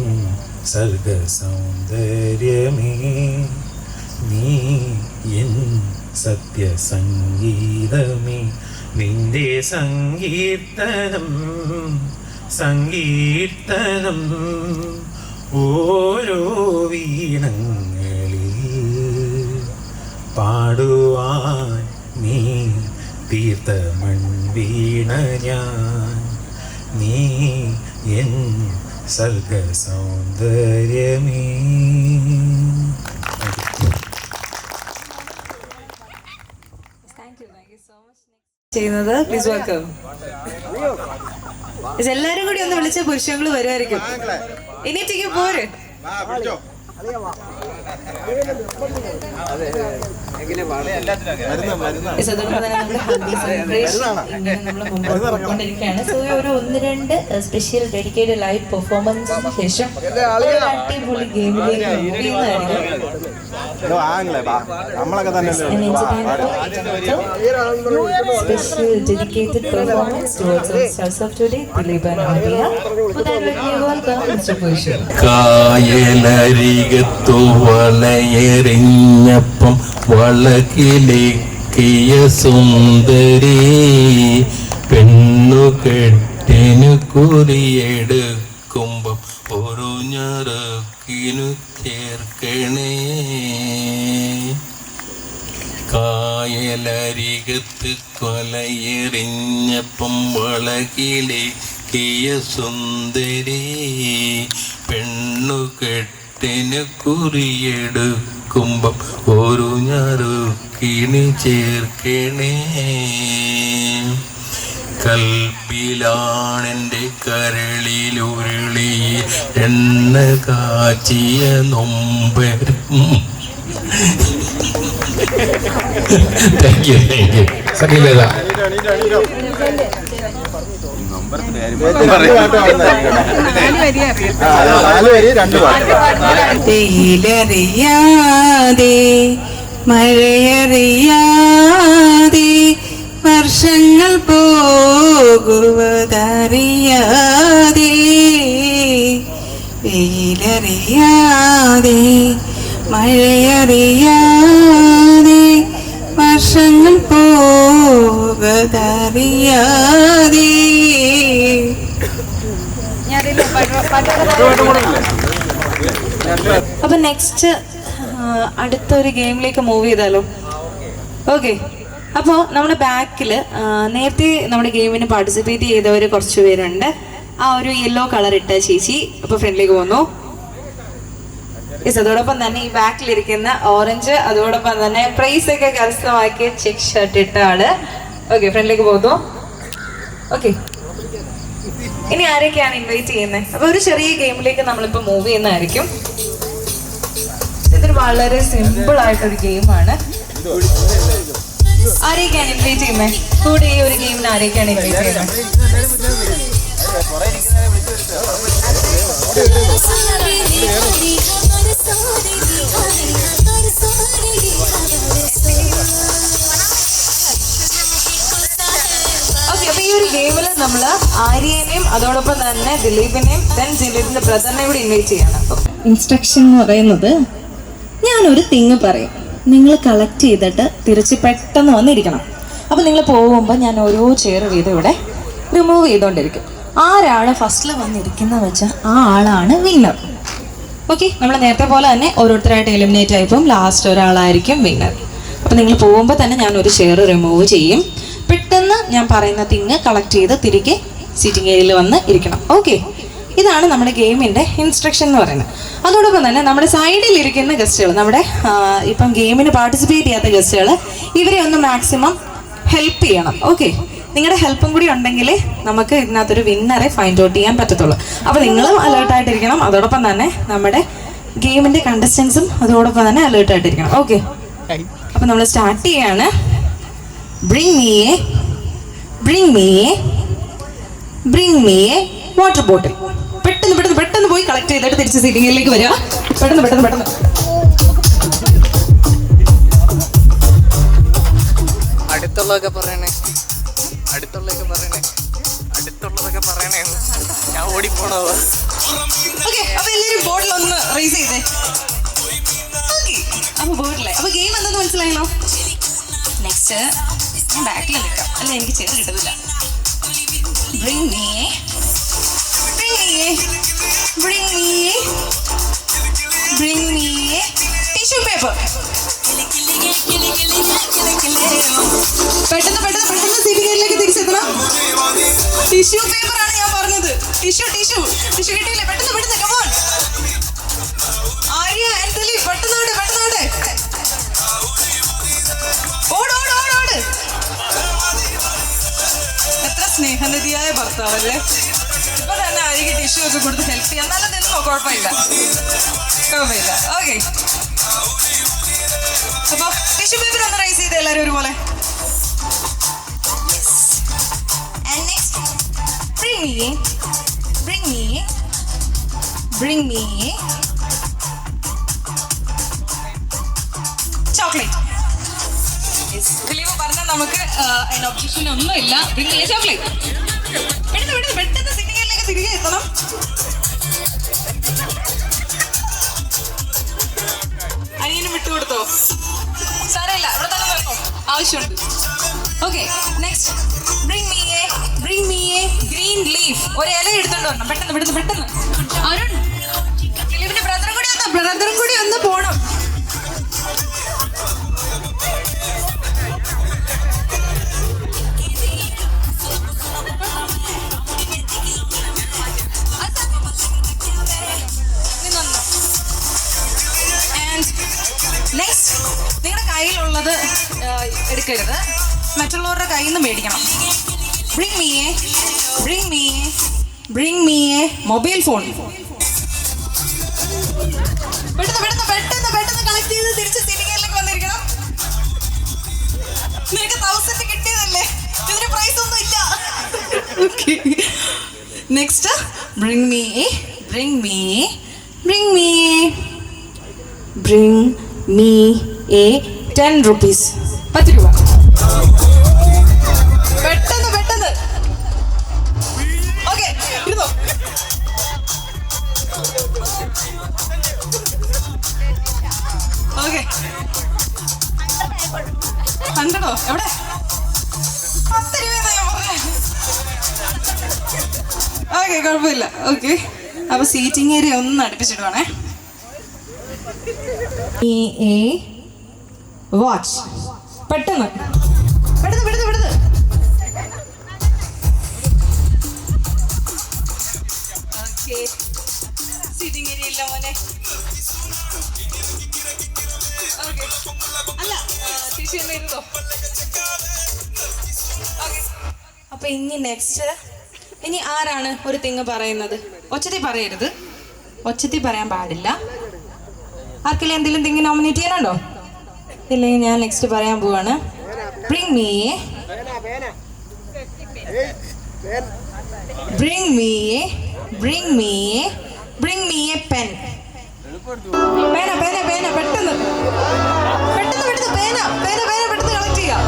സർഗ സൗന്ദര്യമേ, നീ എൻ സത്യസംഗീതമേ. നിന്റെ സങ്കീർത്തനം സങ്കീർത്തനം ഓരോ വീണങ്ങളിൽ പാടുവാൻ നീ തീർത്ത മൺവീണ ഞാൻ. നീ എൻ സർഗ സൗന്ദര്യമേ. ചെയ്യുന്നത് പ്ലീസ് വെൽക്കം. എല്ലാരും കൂടി ഒന്ന് വിളിച്ച പുരുഷങ്ങൾ വരുമായിരിക്കും. ഇനിയിട്ടേക്ക് പോര്. സോ ഒരു 1-2 സ്പെഷ്യൽ ഡെഡിക്കേറ്റഡ് ലൈവ് പെർഫോമൻസിന് ശേഷം അടിപൊളി ഗെയിമിലേക്ക് special dedicated performance towards the stars of today, Dilip and Adia. With that, let me welcome Mr. Pushil. കായലരികത്തു വളയെറിഞ്ഞപ്പം വളകിലേക്കിയ സുന്ദരി പെണ്ണുകെട്ടിനു കുറിയെടുക്കുമ്പം ഒരു ഞറക്കിനു ചേർക്കണേ. കായലരികത്ത് കൊലയെറിഞ്ഞപ്പം വളകിലേക്കിയ സുന്ദരി പെണ്ണുകെട്ടിന് കുറിയെടുക്കുമ്പം ഒരു ഞറുക്കിന് ചേർക്കണേ. കൽബിലാണെൻ്റെ കരളിലുരുളി എണ്ണ കാച്ചിയ നൊമ്പരം. Thank you സകീലത. വെയിലറിയാതെ മഴയറിയാതെ വർഷങ്ങൾ പോകുവതറിയാതെ വെയിലറിയാതെ മഴയറിയാതെ വർഷങ്ങൾ പോകുവതറിയാതെ. അപ്പൊ നെക്സ്റ്റ് അടുത്തൊരു ഗെയിമിലേക്ക് മൂവ് ചെയ്താലോ? ഓക്കെ. അപ്പോൾ നമ്മുടെ ബാക്കിൽ നേരത്തെ നമ്മുടെ ഗെയിമിന് പാർട്ടിസിപ്പേറ്റ് ചെയ്തവർ കുറച്ച് പേരുണ്ട്. ആ ഒരു യെല്ലോ കളർ ഇട്ട ചേച്ചി അപ്പോൾ ഫ്രണ്ടിലേക്ക് പോന്നു. യെസ്, അതോടൊപ്പം തന്നെ ഈ ബാക്കിലിരിക്കുന്ന ഓറഞ്ച്, അതോടൊപ്പം തന്നെ പ്രൈസ് ഒക്കെ കരസ്ഥമാക്കിയ ചെക്ക് ഷർട്ട് ഇട്ട ആള് ഓക്കെ ഫ്രണ്ടിലേക്ക് പോകുന്നു. ഓക്കെ, ഇനി ആരൊക്കെയാണ് ഇൻവൈറ്റ് ചെയ്യുന്നത്? അപ്പൊ ഒരു ചെറിയ ഗെയിമിലേക്ക് നമ്മളിപ്പോൾ മൂവ് ചെയ്യുന്നതായിരിക്കും. ഇതൊരു വളരെ സിമ്പിൾ ആയിട്ടൊരു ഗെയിമാണ്. ആരെയൊക്കെയാണ് ഇൻവൈറ്റ് ചെയ്യുന്നത്? കൂടെ ഈ ഒരു ഗെയിമിന് ആരെയൊക്കെയാണ് ഇൻവൈറ്റ് ചെയ്യുന്നത്? ഓക്കെ, അപ്പൊ ഈ ഒരു ഗെയിമിൽ നമ്മൾ ആര്യനെയും അതോടൊപ്പം തന്നെ ദിലീപിനെയും ദിലീപിന്റെ ബ്രദറിനെയും കൂടി ഇൻവൈറ്റ് ചെയ്യണം. ഇൻസ്ട്രക്ഷൻ എന്ന് പറയുന്നത്, ഞാനൊരു തിങ് പറയും, നിങ്ങൾ കളക്ട് ചെയ്തിട്ട് തിരിച്ച് പെട്ടെന്ന് വന്നിരിക്കണം. അപ്പോൾ നിങ്ങൾ പോകുമ്പോൾ ഞാൻ ഓരോ ചെയർ വീതം ഇവിടെ റിമൂവ് ചെയ്തുകൊണ്ടിരിക്കും. ആരാണ് ഫസ്റ്റിൽ വന്നിരിക്കുന്നത് വെച്ചാൽ ആ ആളാണ് വിന്നർ. ഓക്കെ, നമ്മൾ നേരത്തെ പോലെ തന്നെ ഓരോരുത്തരായിട്ട് എലിമിനേറ്റ് ആയപ്പോൾ ലാസ്റ്റ് ഒരാളായിരിക്കും വിന്നർ. അപ്പോൾ നിങ്ങൾ പോകുമ്പോൾ തന്നെ ഞാൻ ഒരു ചെയർ റിമൂവ് ചെയ്യും. പെട്ടെന്ന് ഞാൻ പറയുന്ന തിങ് കളക്ട് ചെയ്ത് തിരികെ സീറ്റിംഗ് ഏരിയയിൽ വന്ന് ഇരിക്കണം. ഓക്കെ, ഇതാണ് നമ്മുടെ ഗെയിമിൻ്റെ ഇൻസ്ട്രക്ഷൻ എന്ന് പറയുന്നത്. അതോടൊപ്പം തന്നെ നമ്മുടെ സൈഡിൽ ഇരിക്കുന്ന ഗസ്റ്റുകൾ, നമ്മുടെ ഇപ്പം ഗെയിമിന് പാർട്ടിസിപ്പേറ്റ് ചെയ്യാത്ത ഗസ്റ്റുകൾ, ഇവരെ ഒന്ന് മാക്സിമം ഹെൽപ്പ് ചെയ്യണം. ഓക്കെ, നിങ്ങളുടെ ഹെൽപ്പും കൂടി ഉണ്ടെങ്കിൽ നമുക്ക് ഇതിനകത്തൊരു വിന്നറെ ഫൈൻഡ് ഔട്ട് ചെയ്യാൻ പറ്റത്തുള്ളൂ. അപ്പോൾ നിങ്ങളും അലേർട്ടായിട്ടിരിക്കണം. അതോടൊപ്പം തന്നെ നമ്മുടെ ഗെയിമിൻ്റെ കണ്ടസ്റ്റൻസും അതോടൊപ്പം തന്നെ അലേർട്ടായിട്ടിരിക്കണം. ഓക്കെ, അപ്പോൾ നമ്മൾ സ്റ്റാർട്ട് ചെയ്യാണ്. Bring me A water bottle. പെട്ടെന്ന് പോയി കളക്ട് ചെയ്തിട്ട് തിരിച്ച് സീറ്റിംഗിലേക്ക് വരിക. പെട്ടെന്ന് അടുത്തുള്ളതൊക്കെ പറയണേ. ഞാൻ ഓടിപ്പോണോ? ഓക്കെ, അപ്പൊ എല്ലാവരും ബോർഡിൽ ഒന്ന് റേസ് ചെയ്തേ. ഓക്കെ, അപ്പൊ ബോർഡിലെ അപ്പൊ ഗെയിം എന്താന്ന് മനസ്സിലായല്ലോ. നെക്സ്റ്റ് ഞാൻ ബാക്കിൽ നിൽക്കാം, അല്ല എനിക്ക് ചെയർ കിട്ടുന്നില്ല. Bring me tissue paper. പെട്ടെന്ന് സീറ്റിംഗിലേക്ക് തിരിച്ചെത്തണം. ടിഷ്യൂ പേപ്പർ ആണ് ഞാൻ പറഞ്ഞത്. ടിഷ്യൂ കിട്ടിയില്ലേ? പെട്ടെന്ന് കമോൺ. ആര്യ ആൻഡ് ദിലീപ് പെട്ടെന്ന് ഓട്. എത്ര സ്നേഹനിധിയായ ഭർത്താവല്ലേ. ഇപ്പൊ തന്നെ ആര്യക്ക് ടിഷ്യൂ ഒക്കെ കൊടുത്ത് ഹെൽപ്പ് ചെയ്യാൻ. നല്ല നിന്നോ, കുഴപ്പമില്ല. ഓക്കെ, അപ്പൊ ടിഷ്യൂ പേപ്പർ ഒന്ന് റൈസ് ചെയ്ത് എല്ലാവരും ഒരുപോലെ. And next, bring me chocolate. Dileep പറഞ്ഞാൽ നമുക്ക് അതിന് ഒബ്ജക്ഷൻ ഒന്നുമില്ല. Bring me chocolate. പെട്ടെന്ന് സിറ്റിയിലേക്ക് തിരികെ എത്തണം. അനിയനും വിട്ടുകൊടുത്തോ? സാരമില്ല, ഇവിടെ തന്നെ വരുന്നു, ആവശ്യമുണ്ട്. Okay, next bring me A green leaf. ഒരു ഇല എടുത്തോണ്ട് വരണം പെട്ടെന്ന്. അരുൺ, ദിലീപിന്റെ ബ്രദറും കൂടി ഒന്ന് പോണം. നെക്സ്റ്റ്, നിങ്ങളുടെ കയ്യിലുള്ളത് എടുക്കരുത്, മറ്റുള്ളവരുടെ കയ്യിൽ നിന്ന് മേടിക്കണം. Bring me A mobile phone. പെട്ടെന്ന് കളക്ട് ചെയ്ത് തിരിച്ച് സിറ്റിയിലേക്ക് വന്നിരിക്കണം. നിനക്ക് 1000 കിട്ടിയതല്ലേ, ഇതിന് പ്രൈസ് ഒന്നും ഇല്ല. Next, bring me A 10 rupees. 10 രൂപ. പെട്ടെന്ന്. ഓക്കെ, ഇരുന്നോ. ഓക്കെ, 100 എവിടെ? 10 രൂപ. ഓക്കെ, കുഴപ്പമില്ല. ഓക്കെ, അപ്പൊ സീറ്റിംഗ് ഏരിയ ഒന്ന് അടുപ്പിച്ചിടുവാണേ. വാച്ച്. പെട്ടെന്ന്. സീറ്റിംഗ് ഏരിയ ഇല്ല മോനെ. അല്ല, ചേച്ചി ഇരുന്നോ. അപ്പൊ ഇനി ആരാണ് ഒരു തിങ് പറയുന്നത്? ഒച്ചത്തി പറയരുത്, ഒച്ചത്തി പറയാൻ പാടില്ല. ആർക്കെങ്കിലും എന്തെങ്കിലും തിങ് നോമിനേറ്റ് ചെയ്യാനുണ്ടോ? ഇല്ലെങ്കിൽ ഞാൻ നെക്സ്റ്റ് പറയാൻ പോവാണ്. Bring me A pen. പേന. പെട്ടെന്ന് പേന പെട്ടെന്ന് കളക്ട് ചെയ്യാം.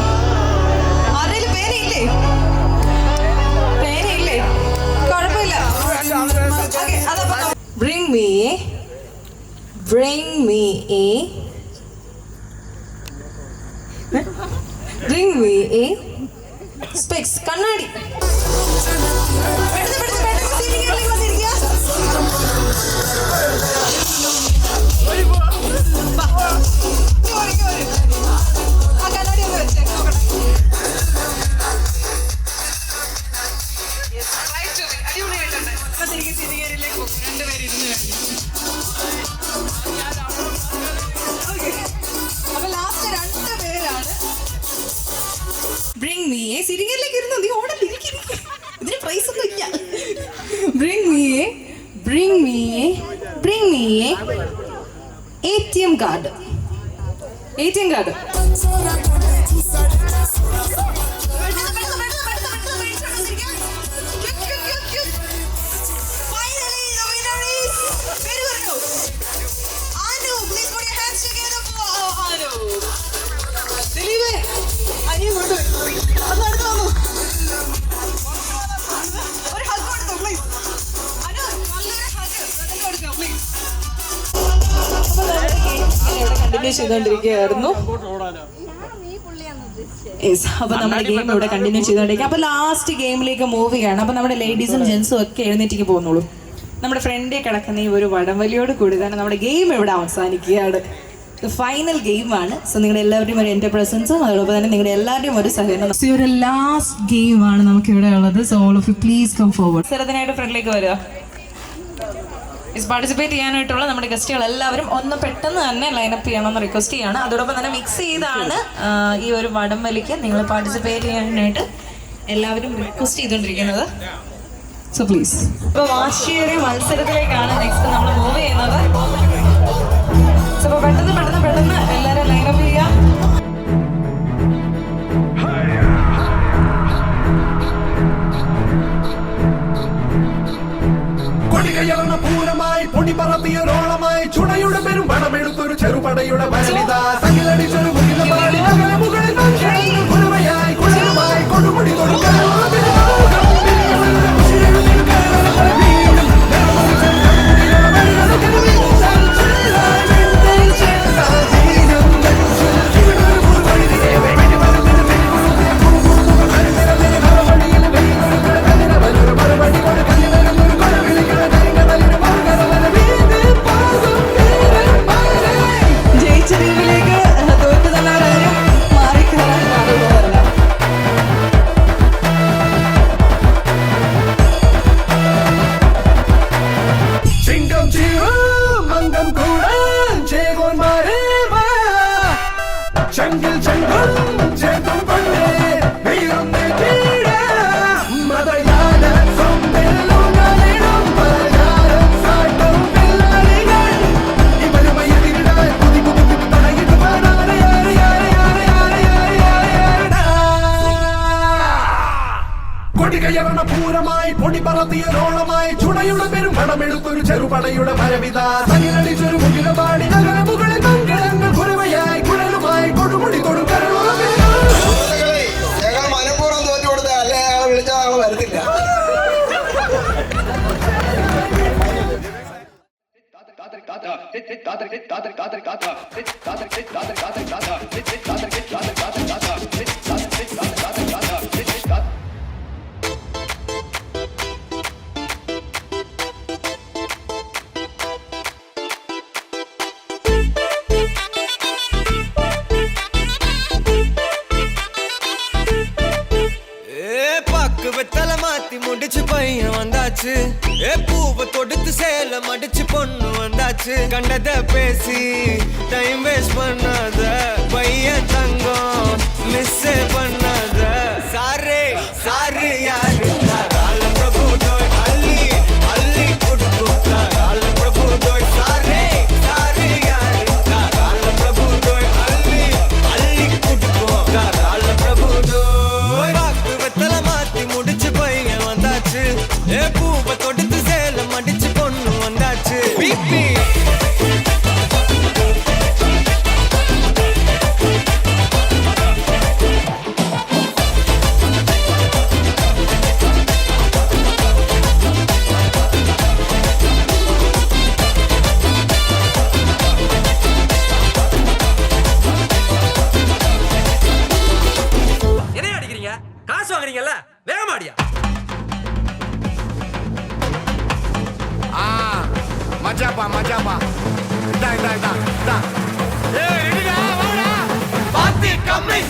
ആരെങ്കിലും പേനയില്ലേ? കുഴപ്പമില്ല. Bring me A specs. കണ്ണാടി. അപ്പൊ ലാസ്റ്റ് 2 പേരാണ്. ബ്രിങ് മീ എ സിരിങ്ങയിലേക്ക് ഇരുന്നു. നീ ഓടല്ലേ, ഇതിന് പ്രൈസ് ഒന്നും ഇല്ല. Bring me a ATM card. Continue ചെയ്തോണ്ടിരിക്കുകയായിരുന്നു. അപ്പൊ നമ്മുടെ ഗെയിം ഇവിടെ കണ്ടിന്യൂ ചെയ്തോണ്ടിരിക്കുക. അപ്പൊ ലാസ്റ്റ് ഗെയിമിലേക്ക് മൂവ് ചെയ്യാണ്. അപ്പൊ നമ്മുടെ ലേഡീസും ജെന്റ്സും ഒക്കെ എഴുന്നേറ്റിക്ക് പോകുന്നുള്ളൂ. നമ്മുടെ ഫ്രണ്ടിൽ കിടക്കുന്ന ഈ ഒരു വടംവലിയോട് കൂടി തന്നെ നമ്മുടെ ഗെയിം ഇവിടെ അവസാനിക്കുകയാണ്. ഫൈനൽ ഗെയിമാണ്. സോ നിങ്ങളുടെ എല്ലാവരുടെയും ഒരു എൻ്റെ പ്രസൻസും അതോടൊപ്പം തന്നെ നിങ്ങളുടെ എല്ലാവരുടെയും ഒരു സഹകരണം. സോ ഒരു ലാസ്റ്റ് ഗെയിമാണ് നമുക്ക് ഇവിടെ ഉള്ളത്. So all of you please come forward. സ്ഥലത്തിനായിട്ട് ഫ്രണ്ടിലേക്ക് വരിക. പാർട്ടിസിപ്പേറ്റ് ചെയ്യാനായിട്ടുള്ള നമ്മുടെ ഗസ്റ്റുകൾ എല്ലാവരും ഒന്ന് പെട്ടെന്ന് തന്നെ ലൈനപ്പ് ചെയ്യണമെന്ന് റിക്വസ്റ്റ് ചെയ്യാണ്. അതോടൊപ്പം തന്നെ മിക്സ് ചെയ്താണ് ഈ ഒരു വടംവലിക്ക് നിങ്ങൾ പാർട്ടിസിപ്പേറ്റ് ചെയ്യാനായിട്ട് എല്ലാവരും റിക്വസ്റ്റ് ചെയ്തുകൊണ്ടിരിക്കുന്നത്. So please. ഇപ്പോൾ വാശിയേറിയ മത്സരത്തിലേക്കാണ് നെക്സ്റ്റ് നമ്മൾ മൂവ് ചെയ്യുന്നത്. സോ പെട്ടെന്ന് എല്ലാവരും ലൈനപ്പ് ചെയ്യുക. ചെറുപടയുടെ വരവിത തകിലടിച്ചൊരു മുകിലപാടി മുകളിൽ കുറുമയായി കുഴലുമായി കൊടുമുടി കൊടുക്കാൻ ജയിച്ച ടീമിലേക്ക് തോറ്റു തന്നാലും മാറിക്കയറാൻ പാടുള്ളതല്ല. ചിങ്കം മംഗം കൂടാൻ ചേകോന്മാരേ വാ ചങ്കിൽ ചങ്കം ചേതും പണ്ടേ വീറുന്നേ കീഴ മതയാന സൊമ്പെല്ലുകളിടും പലചാരം സാട്ടും പിള്ളാരികൾ ഇവരുമായി എതിരിടാൻ കുതി കുതി തടയിട്ട് പാടാൻ കൊടികയറണ പൂരമായി പൊടി പറത്തിയതോളമായി ചുണയുടെ പെരും പണമെടുത്തൊരു ചെറുപടയുടെ ഭരവിത തകിലടിച്ചൊരു മുകിലപാടി നഗര മുകളിൽ മംഗളങ്ങൾ കുറുമയായി കുഴലുമായി കൊടുമുടി കൊടുക്കാൻ ഞങ്ങൾ മനഃപൂർവ്വം തോറ്റു കൊടുത്ത അല്ലെ അയാളെ വിളിച്ചാൽ അയാൾ വരത്തില്ല. வெத்தலை மாத்தி முடிச்சு பையன் வந்தாச்சு பூவை தொடுத்து சேலம் அடிச்சு பொண்ணு வந்தாச்சு கண்டத பேசி டைம் வேஸ்ட் பண்ணாத பையன் தங்கம் மிஸ் பண்ணாத சாரே சாரு யாரு கால பிரபு டோய் அள்ளி அள்ளி கொடுத்தா கால பிரபு டோய் சாரே சாரு யாரு கால பிரபு டோய் அள்ளி அள்ளி கொடுத்தா கால பிரபு டோய் வாக்கு வெத்தலை மாத்தி முடிச்சு பையன் வந்தாச்சு பூவை தொடுத்து சேலம் அடிச்சு பொண்ணு வந்தாச்சு பிபி என்ன அடிக்கிறீங்க? காசு வாங்குறீங்கல்ல, வேகமாடியா? மஜாப்பா மஜாப்பா இதா இதா இதா இதா பாத்தி கம்மி